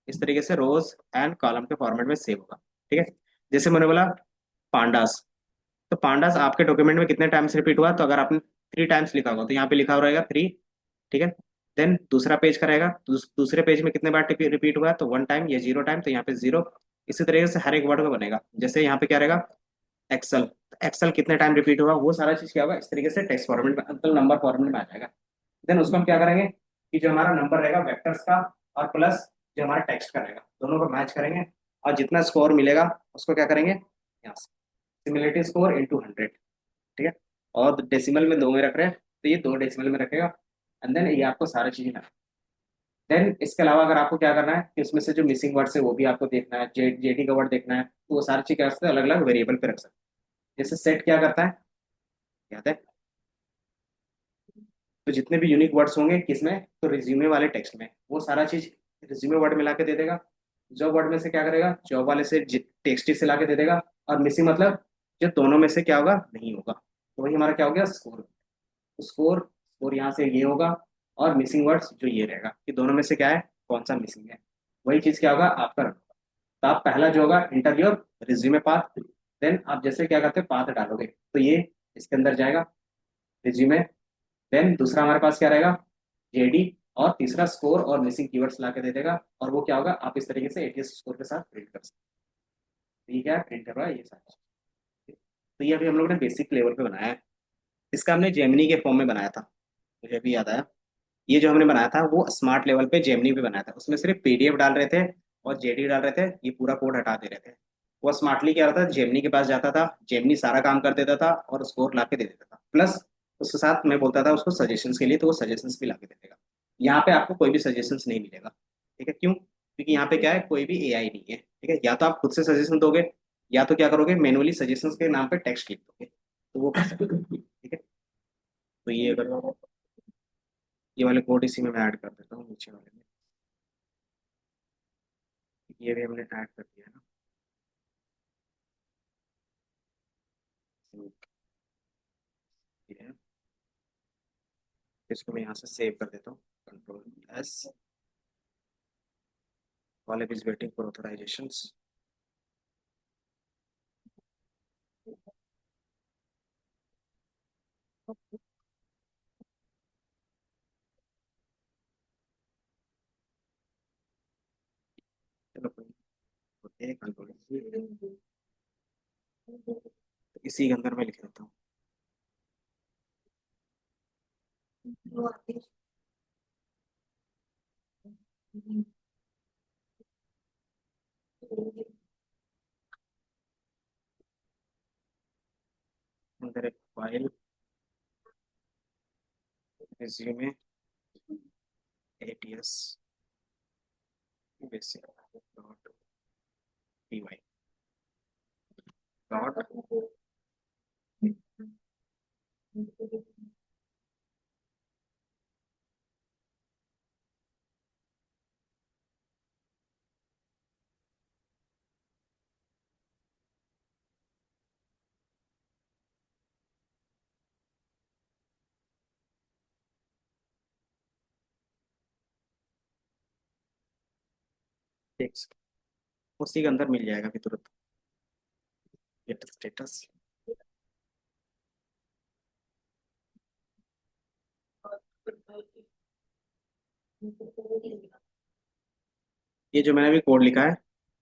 इस तरीके से रोज एंड कॉलम के फॉर्मेट में सेव होगा। ठीक है। जैसे मैंने बोला पांडास, तो पांडास आपके डॉक्यूमेंट में कितने टाइम्स रिपीट हुआ, तो अगर आपने 3 टाइम्स लिखा होगा तो यहाँ पे लिखा हुआ रहेगा 3। ठीक है। देन दूसरा पेज का रहेगा, दूसरे पेज में कितने बार रिपीट हुआ है, तो 1 टाइम या 0 टाइम, तो यहाँ पे 0। इसी तरीके से हर एक वर्ड में बनेगा, जैसे यहाँ पे क्या रहेगा, एक्सल, एक्सल कितने टाइम रिपीट हुआ, वो सारा चीज क्या होगा, इस तरीके से टेक्स्ट फॉर्मेट में, अंकल नंबर फॉर्मेट में आ जाएगा। देन उसको हम क्या करेंगे कि जो हमारा नंबर रहेगा वेक्टर्स का और प्लस जो हमारा टेक्स्ट का रहेगा, दोनों को मैच करेंगे, और जितना स्कोर मिलेगा उसको क्या करेंगे, यहाँ से सिमिलरिटी स्कोर इंटू 100। ठीक है। और डेसिमल में 2 में रख रहे हैं, तो ये 2 डेसिमल में रखेगा, एंड देन ये आपको सारी चीजें ना। देन इसके अलावा अगर आपको क्या करना है कि उसमें से जो मिसिंग वर्ड्स है वो भी आपको देखना है, जेडी का वर्ड देखना है, तो वो सारी चीज क्या सकते हैं, अलग अलग वेरिएबल पे रख सकते हैं। जैसे सेट क्या करता है, याद है, तो जितने भी यूनिक वर्ड्स होंगे किसमें, तो रिज्यूमे वाले टेक्स्ट में, वो सारा चीज रिज्यूमे वर्ड मिला के दे देगा। जॉब वर्ड में से क्या करेगा, जॉब वाले से टेक्स्ट से ला के दे देगा। और मिसिंग मतलब जो दोनों में से क्या होगा, नहीं होगा, तो वही हमारा क्या हो गया, स्कोर। स्कोर, स्कोर यहाँ से ये होगा, और मिसिंग वर्ड्स जो ये रहेगा कि दोनों में से क्या है, कौन सा मिसिंग है, वही चीज क्या होगा आपका रन होगा। तो आप पहला जो होगा enter your resume path, then आप जैसे क्या करते हैं पाथ डालोगे तो ये इसके अंदर जाएगा रिज्यूमे। देन दूसरा हमारे पास क्या रहेगा, जेडी, और तीसरा स्कोर और मिसिंग कीवर्ड्स ला के दे देगा, और वो क्या होगा, आप इस तरीके से एटीएस स्कोर के साथ प्रिंट कर सकते हैं। ठीक है, प्रिंट करवा ये सारा चीज़। तो ये अभी हम लोग ने बेसिक लेवल पे बनाया है। इसका हमने जेमिनी के फॉर्म में बनाया था, मुझे भी याद आया। ये जो हमने बनाया था वो स्मार्ट लेवल पे जेमिनी पे बनाया था, उसमें सिर्फ पीडीएफ डाल रहे थे और जेडी डाल रहे थे, ये पूरा कोड हटा दे रहे थे। वो स्मार्टली क्या रहता था, जेमिनी के पास जाता था, जेमिनी सारा काम कर देता था और स्कोर ला के दे देता था, प्लस उसके साथ मैं बोलता था उसको सजेशंस के लिए, तो वो सजेशंस भी ला के दे देगा। यहाँ पे आपको कोई भी सजेशंस नहीं मिलेगा। ठीक है, क्यों, क्योंकि यहाँ पे क्या है, कोई भी एआई नहीं है। ठीक है, या तो आप खुद से सजेशन दोगे, या तो क्या करोगे, मैनुअली सजेशंस के नाम पे टेक्स्ट लिख दोगे, तो वो कर सकते हो। ठीक है, तो ये अगर ये वाले कोड इसी में मैं ऐड कर देता हूँ नीचे वाले में। ये भी हमने ऐड कर दिया ना। ये है। इसको मैं यहाँ से सेव कर देता हूँ, Ctrl+S। Call is waiting for authorisations. चलो कोई नहीं, Ctrl+C। इसी के अंदर मैं लिख देता हूँ। अंदर एक file, resume ATS basic dot P Y dot. उसी के अंदर मिल जाएगा फिर तुरंत, गेट स्टेटस। ये जो मैंने अभी कोड लिखा है,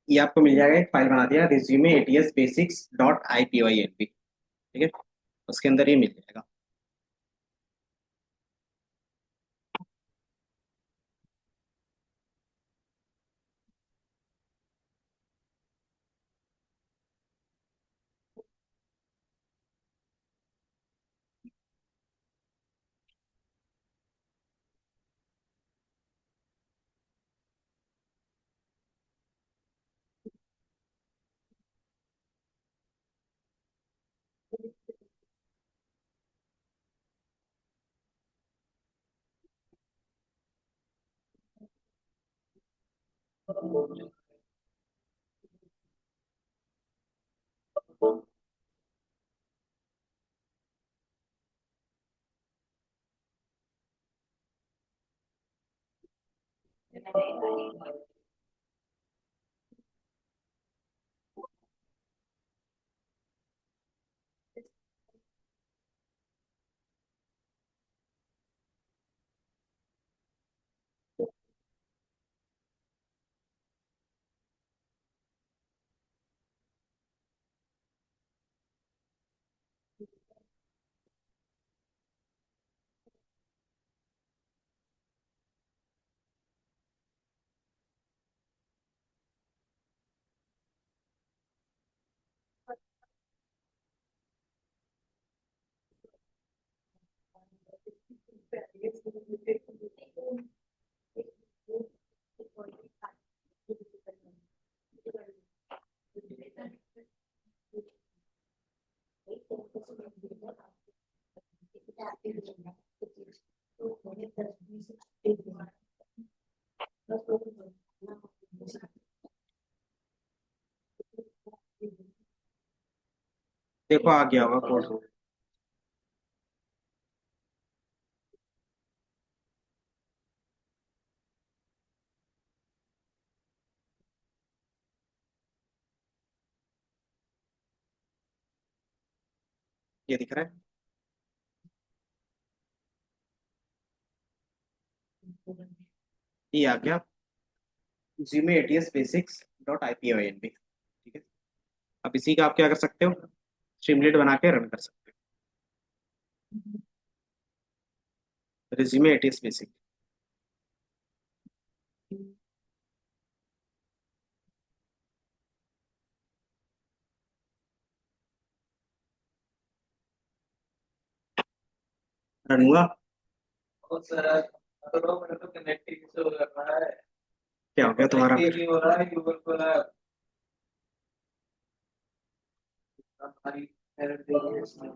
ये आपको मिल जाएगा, एक फाइल बना दिया resume ATS basics dot I P Y N P. ठीक है, उसके अंदर ये मिल जाएगा। देखो आ गया होगा कोड। ये दिख रहा है। ये आ गया resume ATS basics dot I P Y N P. ठीक है, अब इसी का आप क्या कर सकते हो, स्ट्रीमलेट बना के रन कर सकते हो, रिज्यूमे एटीएस बेसिक। रन हुआ। बहुत सारा करो, मेरे तो कनेक्टिंग से हो रहा है। क्या हो गया तुम्हारा कनेक्ट फिर? नहीं हो रहा है गूगल को ना। हमारी एरर दे रही है इसमें।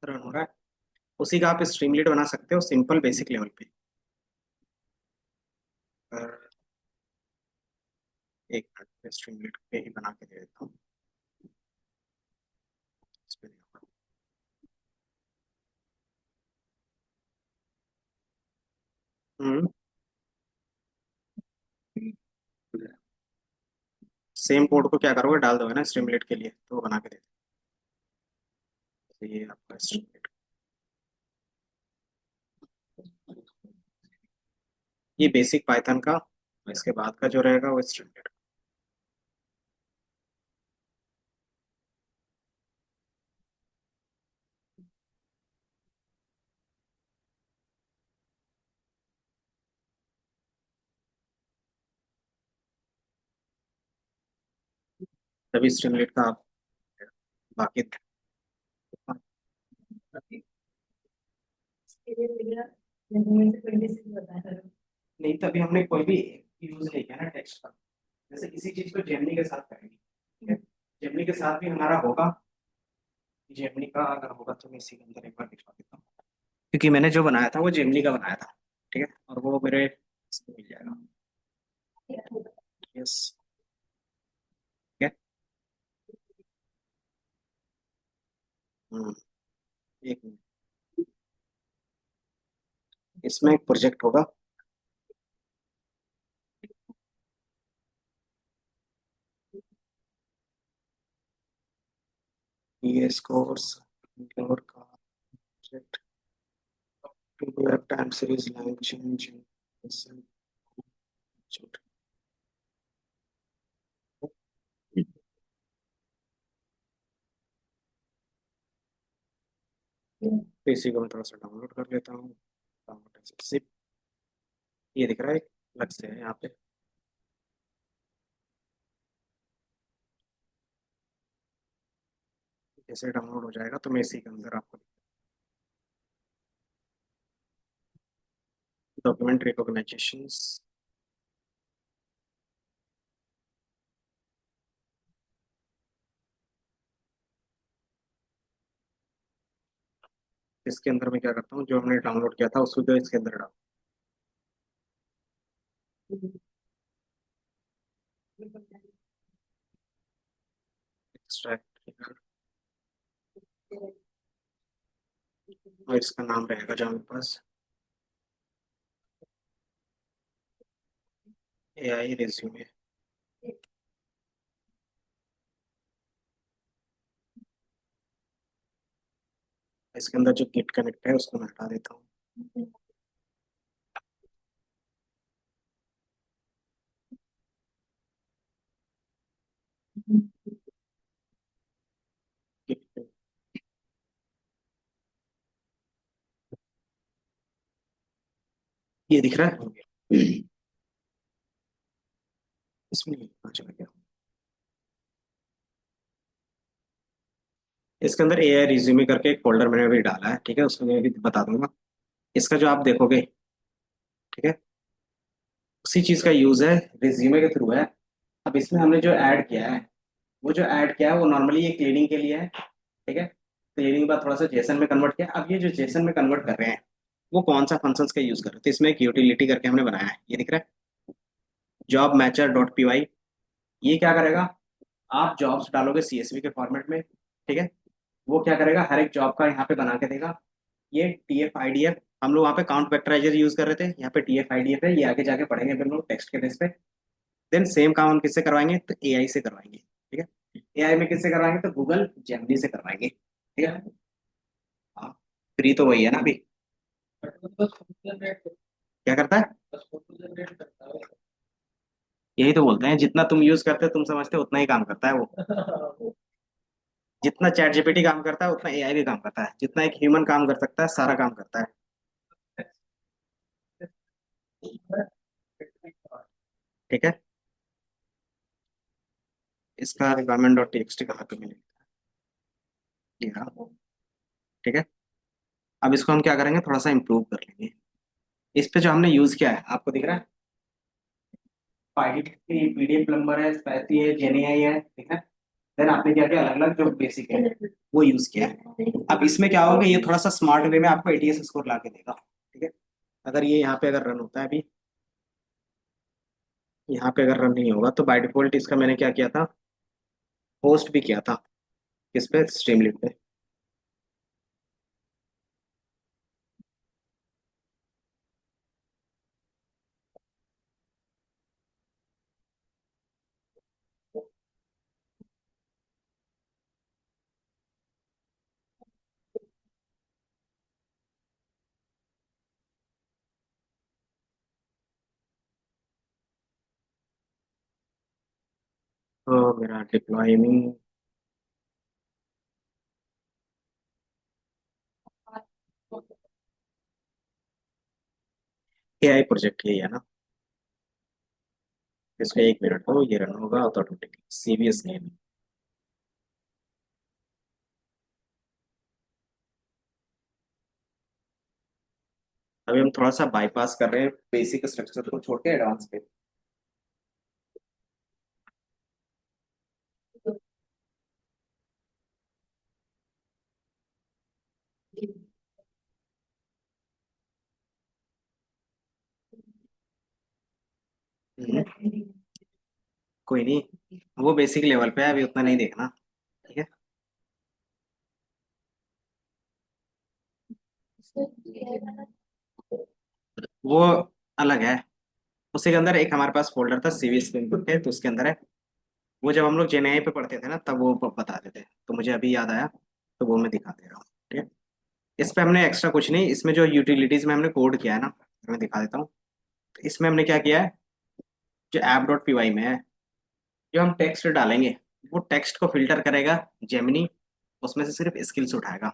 रन हो रहा है। उसी का आप स्ट्रीमलेट बना सकते हो सिंपल बेसिक लेवल पे। पर एक मिनट स्ट्रीमलेट पे ही बना के दे देता हूँ। इस पे देखो। हम्म। सेम कोड को क्या करोगे, डाल दोगे ना स्ट्रीमलेट के लिए, तो वो बना के दे देते। ये आपका स्ट्रीमलेट, ये बेसिक पाइथन का। इसके बाद का जो रहेगा वो स्ट्रीमलेट। तभी स्ट्रीमलेट का आप बाकी। नहीं, तभी हमने कोई भी यूज नहीं किया ना टेक्स्ट का। जैसे इसी चीज को जेमिनी के साथ करेंगे, ठीक है। जेमिनी के साथ भी हमारा होगा। जेमिनी का अगर होगा तो मैं इसी के अंदर एक बार दिखा देता हूँ, क्योंकि मैंने जो बनाया था वो जेमिनी का बनाया था। ठीक है, और वो मेरे इसमें मिल जाएगा। यस। ठीक है। हम्म, एक मिनट। इसमें एक प्रोजेक्ट होगा। पीएस कोर्स का project to their time series line change in तो इसी को मैं थोड़ा सा डाउनलोड कर लेता हूँ। डाउनलोड सिप, ये दिख रहा है, अलग से है यहाँ पे। जैसे डाउनलोड हो जाएगा तो मैं इसी के अंदर आपको डॉक्यूमेंट रिकॉग्नाइजेशन, इसके अंदर मैं क्या करता हूँ, जो हमने डाउनलोड किया था उसको तो इसके अंदर डाल एक्सट्रैक्ट, और इसका नाम रहेगा जो हमारे पास एआई रिज्यूमे। इसके अंदर जो गिट कनेक्ट है उसको मैं हटा देता हूँ। Git- ये दिख रहा है। इसमें नहीं, हाँ, चला गया। इसके अंदर एआई रिज्यूमे करके एक फोल्डर मैंने अभी डाला है, ठीक है, उसमें मैं भी बता दूंगा। इसका जो आप देखोगे, ठीक है, उसी चीज का यूज है, रिज्यूमे के थ्रू है। अब इसमें हमने जो ऐड किया है, वो जो ऐड किया है वो नॉर्मली ये क्लीनिंग के लिए है, ठीक है। क्लीनिंग के बाद थोड़ा सा जेसन में कन्वर्ट किया। अब ये जो जेसन में कन्वर्ट कर रहे हैं, वो कौन सा फंक्शंस का यूज कर रहे हैं, तो इसमें एक यूटिलिटी करके हमने बनाया है, ये दिख रहा है, job matcher dot P Y. ये क्या करेगा, आप जॉब्स डालोगे सीएसवी के फॉर्मेट में, ठीक है, वो क्या करेगा, हर एक जॉब का यहाँ पे बना के देगा। ये T F I D F, हम लोग वहाँ पे काउंट वेक्टराइजर यूज कर रहे थे, यहाँ पे T F I D F है, ये आगे जाके पढ़ेंगे फिर हम लोग टेक्स्ट के बेस पे। देन सेम काम हम किससे करवाएंगे, तो एआई से करवाएंगे, ठीक है। एआई में किससे करवाएंगे, तो गूगल जेमिनी से करवाएंगे, ठीक है। हाँ, फ्री तो वही है ना अभी। बट वो तो बस फोटो जनरेट, क्या करता है, बस फोटो जनरेट करता यही तो बोलते हैं, जितना तुम यूज करते हो तुम समझते हो उतना ही काम करता है वो। है। जितना चैट जीपीटी काम करता है उतना एआई भी काम करता है, जितना एक ह्यूमन काम कर सकता है सारा काम करता है, ठीक है। इसका रिक्वायरमेंट डॉट टीएक्सटी कहाँ पे मिलेगा, ये रहा, ठीक है। अब इसको हम क्या करेंगे, थोड़ा सा इम्प्रूव कर लेंगे। इस पे जो हमने यूज किया है आपको दिख रहा है, पाइडिट की पीडीएफ प्लम्बर है, स्पैसी है, जेनीआई है, ठीक है। देन आपने क्या किया, अलग अलग जो बेसिक है वो यूज किया है। अब इसमें क्या होगा, ये थोड़ा सा स्मार्ट वे में आपको एटीएस स्कोर ला के देगा, ठीक है। अगर ये यहाँ पे अगर रन होता है अभी, यहाँ पे अगर रन नहीं होगा तो बाय डिफॉल्ट इसका मैंने क्या किया था, होस्ट भी किया था, किस पे, स्ट्रीमलीट पे। तो मेरा डिप्लॉयमिंग एआई प्रोजेक्ट यही है ना, इसको 1 मिनट को ये रन होगा ऑटोमेटिकली सीबीएस गेम। अभी हम थोड़ा सा बाईपास कर रहे हैं बेसिक स्ट्रक्चर को छोड़ के एडवांस पे। हम्म, कोई नहीं, वो बेसिक लेवल पे है, अभी उतना नहीं देखना, ठीक है। वो अलग है, उसी के अंदर एक हमारे पास फोल्डर था सीवीएस पे इनपुट है, तो उसके अंदर है। वो जब हम लोग जेएनआई पे पढ़ते थे ना तब वो बताते थे, तो मुझे अभी याद आया, तो वो मैं दिखा दे रहा हूँ, ठीक है। इस पे हमने एक्स्ट्रा कुछ नहीं, इसमें जो यूटिलिटीज में हमने कोड किया है ना, मैं दिखा देता हूँ। तो इसमें हमने क्या किया है, जो ऐप डॉट पीवाई में है, जो हम टेक्स्ट डालेंगे वो टेक्स्ट को फिल्टर करेगा जेमिनी, उसमें से सिर्फ स्किल्स उठाएगा।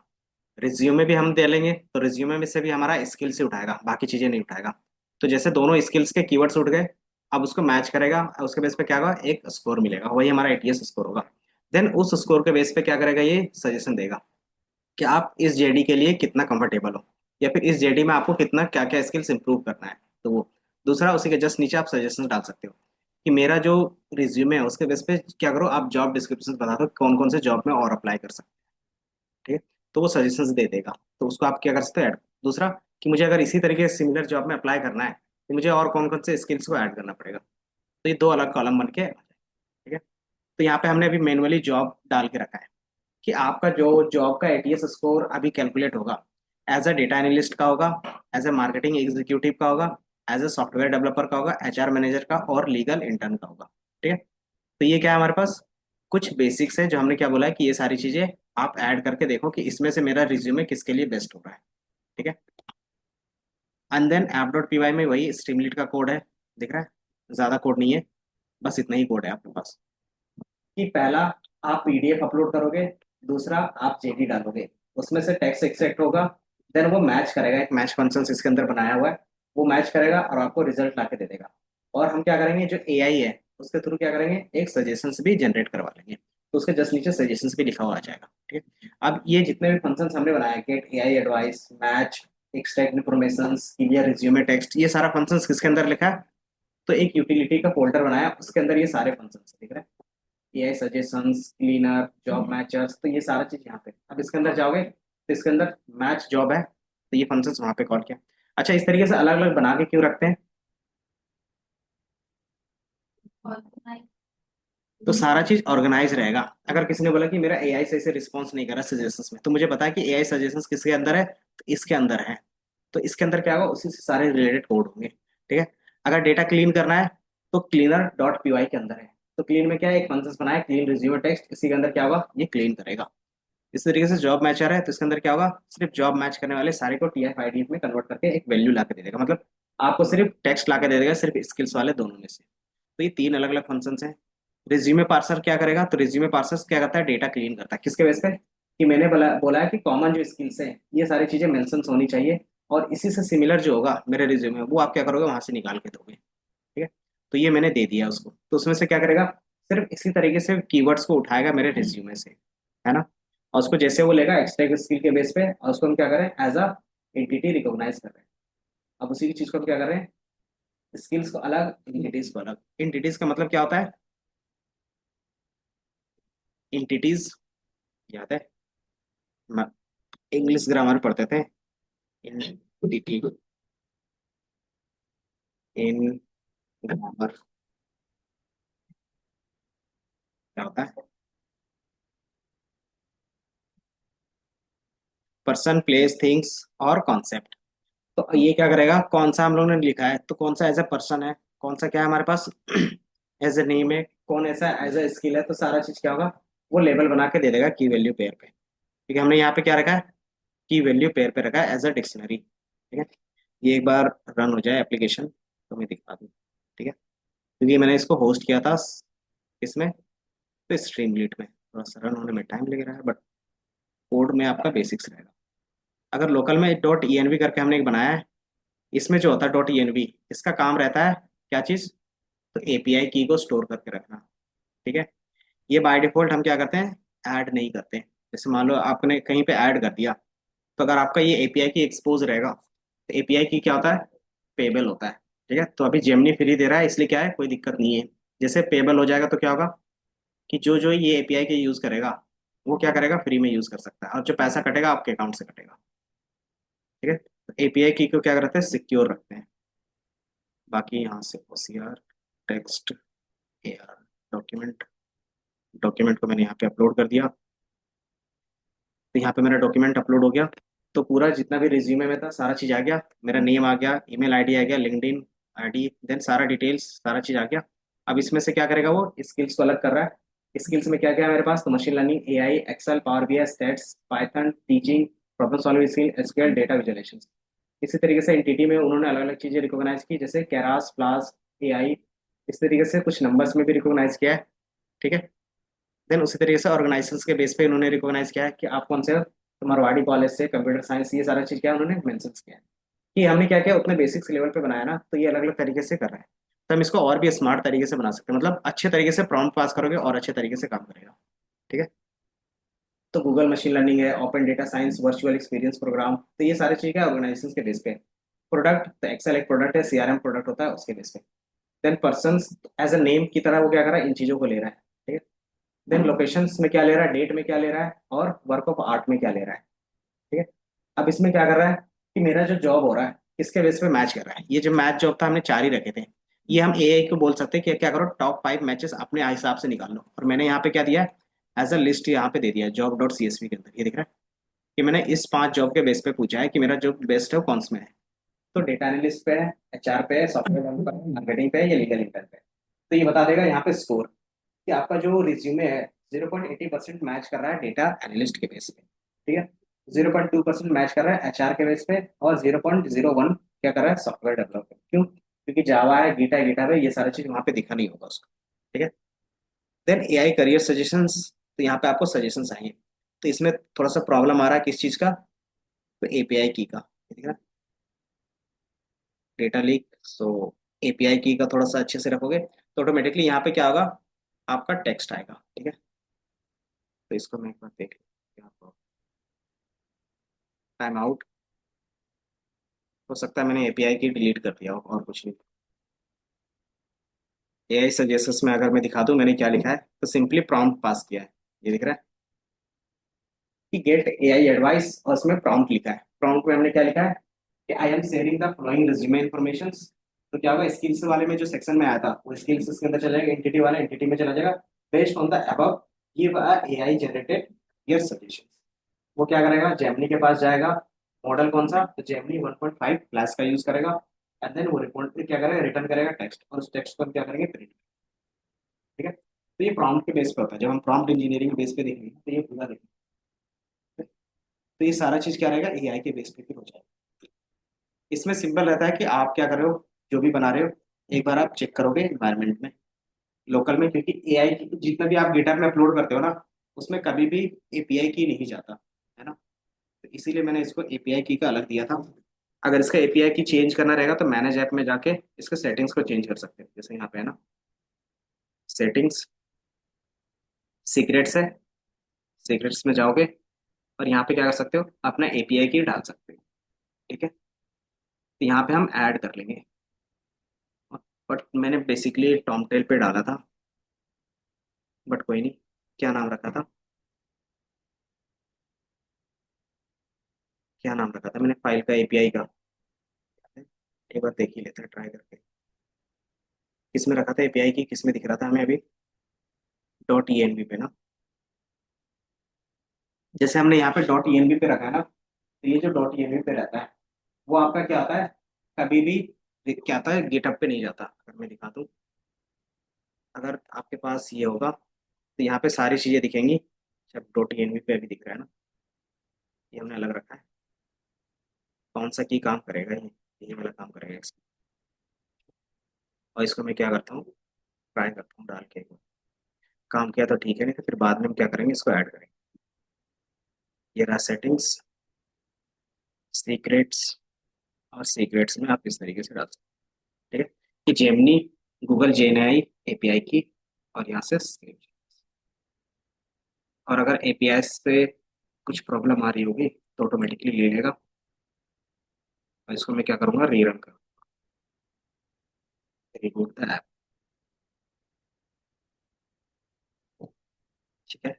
रिज्यूमे भी हम दे लेंगे तो रिज्यूमे में से भी हमारा स्किल्स ही उठाएगा, बाकी चीजें नहीं उठाएगा। तो जैसे दोनों स्किल्स के कीवर्ड्स उठ गए, अब उसको मैच करेगा, उसके बेस पे क्या होगा, एक स्कोर मिलेगा, वही हमारा एटीएस स्कोर होगा। देन उस स्कोर के बेस पे क्या करेगा, ये सजेशन देगा कि आप इस जेडी के लिए कितना कंफर्टेबल हो, या फिर इस जेडी में आपको कितना क्या क्या स्किल्स इंप्रूव करना है, तो वो। दूसरा, उसी के जस्ट नीचे आप सजेशन डाल सकते हो कि मेरा जो रिज्यूमे है उसके बेस पे क्या करो, आप जॉब डिस्क्रिप्शन बता दो कौन कौन से जॉब में और अप्लाई कर सकते हैं, ठीक है। तो वो सजेशंस दे देगा, तो उसको आप क्या कर सकते हो, ऐड। दूसरा, कि मुझे अगर इसी तरीके से सिमिलर जॉब में अप्लाई करना है तो मुझे और कौन कौन से स्किल्स को ऐड करना पड़ेगा, तो ये दो अलग कॉलम बन के, ठीक है। तो यहाँ पे हमने अभी मैनुअली जॉब डाल के रखा है कि आपका जो जॉब का एटीएस स्कोर अभी कैलकुलेट होगा, एज अ डेटा एनालिस्ट का होगा, एज अ मार्केटिंग एग्जीक्यूटिव का होगा, एज ए सॉफ्टवेयर डेवलपर का होगा, एचआर मैनेजर का और लीगल इंटर्न का होगा। ठीक है। तो ये क्या है हमारे पास, कुछ बेसिक्स है जो हमने क्या बोला है कि ये सारी चीजें आप ऐड करके देखो कि इसमें से मेरा रिज्यूमे किसके लिए बेस्ट हो रहा है। ठीक है। And then app dot P Y में वही स्ट्रीमलीट का कोड है, दिख रहा है, ज्यादा कोड नहीं है, बस इतना ही कोड है आपके पास। कि पहला आप पीडीएफ अपलोड करोगे, दूसरा आप जेडी डालोगे, उसमें से टेक्स्ट एक्सट्रैक्ट होगा, देन वो मैच करेगा, एक मैच फंक्शन इसके अंदर बनाया हुआ है, वो मैच करेगा और आपको रिजल्ट ला के दे देगा। और हम क्या करेंगे, जो एआई है उसके थ्रू क्या करेंगे, एक सजेशंस भी जनरेट करवा लेंगे, तो उसके जस्ट नीचे सजेशंस भी लिखा हुआ आ जाएगा। ठीक है। अब ये जितने भी फंक्शंस हमने बनाए, get AI advice, match, extract information, clear resume text, ये सारा फंक्शंस किसके अंदर लिखा है, तो एक यूटिलिटी का फोल्डर बनाया, उसके अंदर ये सारे फंक्शंस दिख रहे हैं, AI suggestions, cleaner, job matures, तो ये सारा चीज यहाँ पे। अब इसके अंदर जाओगे तो इसके अंदर मैच जॉब है, तो ये फंक्शंस वहां पे कॉल किया। अच्छा, इस तरीके से अलग अलग बना के क्यों रखते हैं, तो सारा चीज ऑर्गेनाइज रहेगा। अगर किसी ने बोला कि मेरा एआई सही से रिस्पॉन्स नहीं कर रहा सजेशंस में, तो मुझे पता है कि एआई सजेशंस किसके अंदर है, तो इसके अंदर है, तो इसके अंदर क्या होगा, उसी से सारे रिलेटेड कोड होंगे। ठीक है। अगर डेटा क्लीन करना है तो क्लीनर डॉट पीवाई के अंदर है, तो क्लीन में क्या है, एक फंक्शन बनाया क्लीन रिज्यूमे टेक्स्ट, इसी के अंदर क्या होगा, ये क्लीन करेगा। इस तरीके से जॉब मैचर है, तो इसके अंदर क्या होगा, सिर्फ जॉब मैच करने वाले सारे को टीएफ आईडी में कन्वर्ट करके एक वैल्यू ला के दे देगा, मतलब आपको सिर्फ टेक्स्ट ला के दे देगा, सिर्फ स्किल्स वाले दोनों में से। तो ये तीन अलग अलग फंक्शंस हैं। रिज्यूमे पार्सर क्या करेगा, तो रिज्यूमे पार्सर क्या करता है, डेटा क्लीन करता है, किसके बेस पे, कि मैंने बोला है कि कॉमन जो स्किल्स हैं ये सारी चीजें मेंशन होनी चाहिए, और इसी से सिमिलर जो होगा मेरे रिज्यूमे में वो आप क्या करोगे, वहां से निकाल के दोगे। ठीक है। तो ये मैंने दे दिया उसको, तो उसमें से क्या करेगा, सिर्फ इसी तरीके से कीवर्ड्स को उठाएगा मेरे रिज्यूमे से, है ना, और उसको जैसे वो लेगा एक्स्ट्रा स्किल के बेस पे, और उसको हम क्या करें, एज अ एंटिटी रिकॉग्नाइज कर रहे हैं। अब उसी की चीज को हम क्या कर रहे हैं, स्किल्स को अलग, एंटिटीज को अलग। एंटिटीज का मतलब क्या होता है, एंटिटीज याद है, इंग्लिश ग्रामर पढ़ते थे, एंटिटी इन ग्रामर क्या होता है, पर्सन, प्लेस, थिंग्स और कॉन्सेप्ट। तो ये क्या करेगा, कौन सा हम लोगों ने लिखा है, तो कौन सा एज ए पर्सन है, कौन सा क्या है हमारे पास एज ए नेम है, कौन ऐसा एज ए स्किल है, तो सारा चीज क्या होगा, वो लेबल बना के दे देगा की वैल्यू पेयर पे। ठीक है। हमने यहाँ पे क्या रखा है, की वैल्यू पेयर पे रखा है एज अ डिक्शनरी। ठीक है। ये एक बार रन हो जाए एप्लीकेशन तो मैं दिखा दूँ। ठीक है। क्योंकि मैंने इसको होस्ट किया था इसमें, तो स्ट्रीमलीट में थोड़ा सा रन होने में टाइम लग रहा है, बट कोड में आपका बेसिक्स रहेगा। अगर लोकल में डॉट ई एन वी करके हमने एक बनाया है, इसमें जो होता है डॉट ई एन वी, इसका काम रहता है क्या चीज़, तो एपीआई की को स्टोर करके रखना। ठीक है। ये बाय डिफॉल्ट हम क्या करते हैं, ऐड नहीं करते। जैसे मान लो आपने कहीं पे ऐड कर दिया, तो अगर आपका ये एपीआई की एक्सपोज रहेगा, तो एपीआई की क्या होता है, पेबल होता है। ठीक है। तो अभी जेमनी फ्री दे रहा है, इसलिए क्या है, कोई दिक्कत नहीं है। जैसे पेबल हो जाएगा तो क्या होगा, कि जो जो ये एपीआई के यूज करेगा वो क्या करेगा, फ्री में यूज कर सकता है, और जो पैसा कटेगा आपके अकाउंट से कटेगा। ठीक है। तो एपीआई की को क्या करते हैं, सिक्योर रखते हैं। बाकी यहाँ से OCR, text, AR, document, document को मैंने यहाँ पे अपलोड कर दिया, तो यहाँ पे मेरा डॉक्यूमेंट अपलोड हो गया। तो पूरा जितना भी रिज्यूमे में था सारा चीज़ आ गया, मेरा नेम आ गया, ईमेल आईडी आ गया, लिंक्डइन आईडी, देन सारा डिटेल्स सारा चीज़ आ गया। अब इसमें से क्या करेगा, वो स्किल्स को अलग कर रहा है। स्किल्स में क्या क्या है मेरे पास, तो machine learning, AI, Excel, power BI, stats, Python, teaching, problem solving skill, SQL, data visualisation. इसी तरीके से एंटिटी में उन्होंने अलग अलग चीज़ें रिकॉग्नाइज की, जैसे कैरास, प्लास, एआई, इस तरीके से कुछ नंबर्स में भी रिकॉग्नाइज किया है। ठीक है। देन उसी तरीके से ऑर्गेनाइजेशंस के बेस पे उन्होंने रिकॉग्नाइज किया है कि आप कौन से हो, तो मारवाड़ी कॉलेज से कंप्यूटर साइंस, ये सारा चीज़ क्या है, उन्होंने मेंशन किया है। कि हमने क्या किया, उतने बेसिक्स लेवल पे बनाया ना, तो ये अलग अलग तरीके से कर रहा है। तो हम इसको और भी स्मार्ट तरीके से बना सकते हैं, मतलब अच्छे तरीके से प्रॉम्प्ट पास करोगे और अच्छे तरीके से काम करेगा। ठीक है। तो गूगल मशीन लर्निंग है, open data science, virtual experience programme, तो ये सारी चीज़ें ऑर्गेनाइजेशन के बेस पे। प्रोडक्ट, तो एक्सेल एक प्रोडक्ट है, सीआरएम प्रोडक्ट होता है उसके बेस पे। Then person as a name की तरह वो क्या कर रहा है, इन चीज़ों को ले रहा है। ठीक है। देन लोकेशंस में क्या ले रहा है, डेट में क्या ले रहा है, और वर्क ऑफ आर्ट में क्या ले रहा है। ठीक है। अब इसमें क्या कर रहा है, कि मेरा जो जॉब हो रहा है किसके बेस पे मैच कर रहा है, ये जो मैच जॉब था हमने चार ही रखे थे, ये हम एआई को बोल सकते हैं कि क्या करो, टॉप 5 मैचेस अपने हिसाब से निकाल लो, और मैंने यहाँ पे क्या दिया है, एज अ लिस्ट यहाँ पे दे दिया है जॉब डॉट सीएसवी के अंदर, ये दिख रहा है कि मैंने इस 5 जॉब के बेस पे पूछा है कि मेरा जो बेस्ट है वो कौन सा में है। तो डेटा एनालिस्ट पे है, एचआर पे है, सॉफ्टवेयर डेवलपर पे, मार्केटिंग पे है या लीगल इंटर्न पे है। तो ये बता देगा यहाँ पे स्कोर कि आपका जो रिज्यूमे है 0.80% मैच कर रहा है डेटा एनालिस्ट के बेस पे, ठीक है, 0.2% मैच कर रहा है एचआर के बेस पे, और 0.01 क्या कर रहा है सॉफ्टवेयर डेवलपर। क्यों? क्योंकि जावा है, गीटा है, गीटा है, ये सारी चीज वहां पे दिखा नहीं होगा उसको, ठीक है। देन एआई करियर सजेशंस, तो यहाँ पे आपको सजेशंस आएंगे। तो इसमें थोड़ा सा प्रॉब्लम आ रहा है किस चीज का, तो एपीआई की का, ठीक है, डेटा लीक। सो एपीआई की का थोड़ा सा अच्छे से रखोगे तो ऑटोमेटिकली यहाँ पे क्या होगा, आपका टेक्स्ट आएगा, ठीक है। तो इसको मैं एक बार देख टाइम आउट, हो सकता है मैंने एपीआई की डिलीट कर दिया हो और कुछ नहीं। एआई सजेशंस में अगर मैं दिखा दूं मैंने क्या लिखा है, तो सिंपली प्रॉम्प्ट पास किया है, ये दिख रहा है कि गेट एआई एडवाइस, और उसमें प्रॉम्प्ट लिखा है। प्रॉम्प्ट में हमने क्या लिखा है कि I am sharing the following resume information. तो क्या होगा, स्किल्स वाले में जो सेक्शन में आया था वो स्किल्स इसके अंदर चला जाएगा, एंटिटी वाला एंटिटी में चला जाएगा। Based on the above give a AI generated your suggestion. वो क्या करेगा, जेमिनी के पास जाएगा। मॉडल कौन सा, तो जेमिनी 1.5 प्लस का यूज करेगा। एंड देन वो रिपोर्ट पे क्या करेगा, रिटर्न करेगा टेक्स्ट, और उस टेक्स्ट को हम क्या करेंगे, प्रिंट, ठीक है। तो ये प्रॉम्प्ट के बेस पे होता है, जब हम प्रॉम्प्ट इंजीनियरिंग बेस पे देखेंगे तो ये पूरा देखेंगे। तो ये सारा चीज क्या रहेगा, एआई के बेस पे फिर हो जाएगा। इसमें सिंपल रहता है कि आप क्या कर रहे हो, जो भी बना रहे हो एक बार आप चेक करोगे एनवायरनमेंट में, लोकल में, क्योंकि एआई जितना भी आप गिटहब में अपलोड करते हो ना, उसमें कभी भी एपीआई की नहीं जाता, है ना। तो इसीलिए मैंने इसको एपीआई की का अलग दिया था। अगर इसका एपीआई की चेंज करना रहेगा तो मैनेज ऐप में जाके इसके सेटिंग्स को चेंज कर सकते हैं, जैसे यहाँ पे है ना, सेटिंग्स, सीक्रेट्स है, सीक्रेट्स में जाओगे और यहाँ पे क्या कर सकते हो, अपना एपीआई की डाल सकते हो, ठीक है। तो यहाँ पे हम ऐड कर लेंगे, बट मैंने बेसिकली टॉमटेल पे डाला था, बट कोई नहीं। क्या नाम रखा था, क्या नाम रखा था मैंने फाइल का, एपीआई का, एक बार देख ही लेते हैं ट्राई करके। किस में रखा था एपीआई की, किस में दिख रहा था हमें अभी, डॉट ईएनवी पे ना। जैसे हमने यहाँ पे डॉट ईएनवी पे रखा है ना, तो ये जो डॉट ईएनवी पे रहता है वो आपका क्या होता है, कभी भी क्या आता है, गिटहब पे नहीं जाता। अगर मैं दिखा दूँ, अगर आपके पास ये होगा तो यहाँ पे सारी चीजें दिखेंगी। जब डॉट ईएनवी पे अभी दिख रहा है ना, ये हमने अलग रखा है। कौन सा की काम करेगा ये वाला काम करेगा इसका। और इसको मैं क्या करता हूँ, ट्राई करता हूँ डाल के एक बार। काम किया तो ठीक है, नहीं तो फिर बाद में हम क्या करेंगे, इसको ऐड करेंगे। ये रहा सेटिंग्स, सीक्रेट्स, और सीक्रेट्स में आप इस तरीके से डाल सकते हैं, ठीक है, कि जेमनी, गूगल जेएनआई एपीआई की, और यहाँ से script। और अगर एपीआई से कुछ प्रॉब्लम आ रही होगी तो ऑटोमेटिकली ले लेगा, और इसको मैं क्या करूँगा, रीरन करूँगा, रिबूट द ऐप, ठीक है।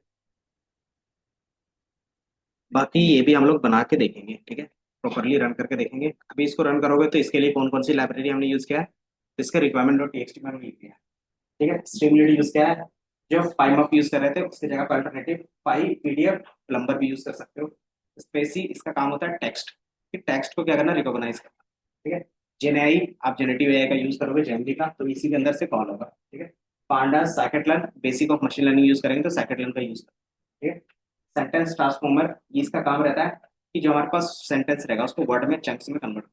बाकी ये भी हम लोग बना के देखेंगे, ठीक है, प्रॉपरली रन करके देखेंगे। अभी इसको रन करोगे तो इसके लिए कौन कौन सी लाइब्रेरी हमने यूज किया है, तो इसका रिक्वायरमेंट डॉट टीएक्सटी में हमने लिख दिया है, ठीक है। स्ट्रीमलीड यूज किया है, जो पाइमअप यूज कर रहे थे उसकी जगह पर अल्टरनेटिव पाई पीडीएफ प्लम्बर भी यूज कर सकते हो। स्पेसी इसका काम होता है टेक्स्ट, कि टेक्स्ट को क्या करना, रिकॉग्नाइज करना, ठीक है। जेएनआई आप जेनेटिव एआई का यूज करोगे, जेएमडी का, तो इसी के अंदर से कॉल होगा, ठीक है। Pandas scikit basic of machine learning use करेंगे तो साइकिट का यूज करेंगे, ठीक है। सेंटेंस ट्रांसफॉर्मर, ये इसका काम रहता है कि जो हमारे पास सेंटेंस रहेगा उसको वर्ड में, चंक्स में कन्वर्ट।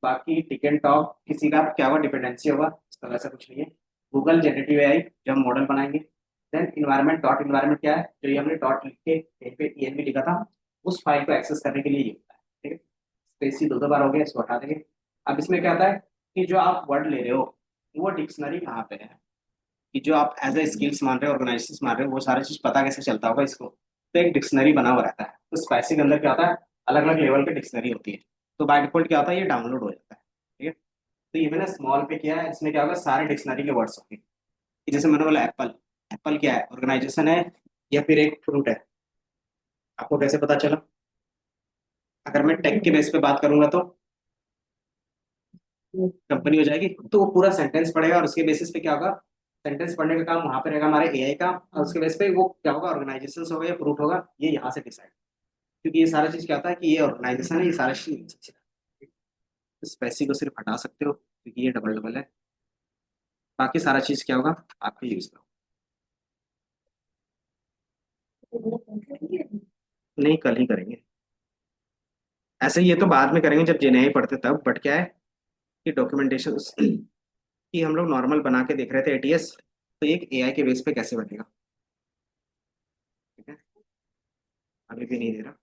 बाकी टिक एंड टॉक किसी का क्या होगा, डिपेंडेंसी होगा, इसका वैसा कुछ नहीं है। गूगल जनरेटिव एआई जो हम मॉडल बनाएंगे। देन इन्वायरमेंट, डॉट इन्वायरमेंट क्या है, जो ये हमने डॉट लिख के कहीं पे ईएनवी लिखा था, उस फाइल को एक्सेस करने के लिए ये होता है, ठीक है। स्पेस ही दो दो बार हो गया, इसको हटा देंगे। अब इसमें क्या होता है कि जो आप वर्ड ले रहे हो वो डिक्शनरी कहाँ पे है, कि जो आप एज ए स्किल्स मान रहे हो, ऑर्गेनाइजेशन मान रहे हो, वो सारी चीज पता कैसे चलता होगा इसको, तो एक डिक्शनरी बना हुआ रहता है। तो स्पाइसी के अंदर क्या होता है, अलग अलग लेवल की डिक्शनरी होती है। तो बाय डिफॉल्ट क्या होता है, ये डाउनलोड हो जाता है, ठीक है। तो ये मैंने स्मॉल पे किया है, इसमें क्या होगा, सारे डिक्शनरी के वर्ड्स होंगे। कि जैसे मैंने बोला एप्पल, एप्पल क्या है, ऑर्गेनाइजेशन है या फिर एक फ्रूट है, आपको कैसे पता चला। अगर मैं टेक के बेस पे बात करूंगा तो कंपनी हो जाएगी, तो वो पूरा सेंटेंस पढ़ेगा और उसके बेसिस पे क्या होगा, सेंटेंस पढ़ने का काम वहां पे रहेगा हमारे एआई का, और उसके बेस पे वो क्या होगा, ऑर्गेनाइजेशन होगा या फ्रूट होगा, ये यहाँ से डिसाइड। क्योंकि ये सारा चीज क्या होता है कि ये ऑर्गेनाइजेशन है, ये सारा चीज। स्पेसिफिक को सिर्फ हटा सकते हो क्योंकि ये डबल डबल है। बाकी सारा चीज क्या होगा, आपके यूज का। नहीं, कल ही करेंगे। ऐसे ये तो बाद में करेंगे जब जेनेआई पढ़ते तब, बट क्या है कि डॉक्यूमेंटेशन कि हम लोग नॉर्मल बना के देख रहे थे एटीएस, तो ये एक एआई के बेस पे कैसे बनेगा। ठीक है, अभी भी नहीं दे रहा।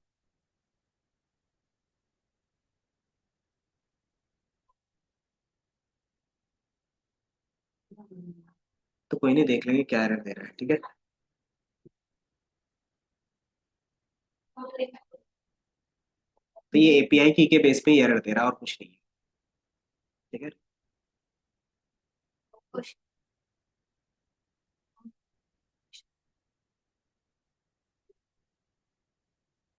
तो कोई नहीं, देख लेंगे क्या एरर दे रहा है, ठीक है। तो ये एपीआई की के बेस पे ही एरर दे रहा है और कुछ नहीं है। ठीक है।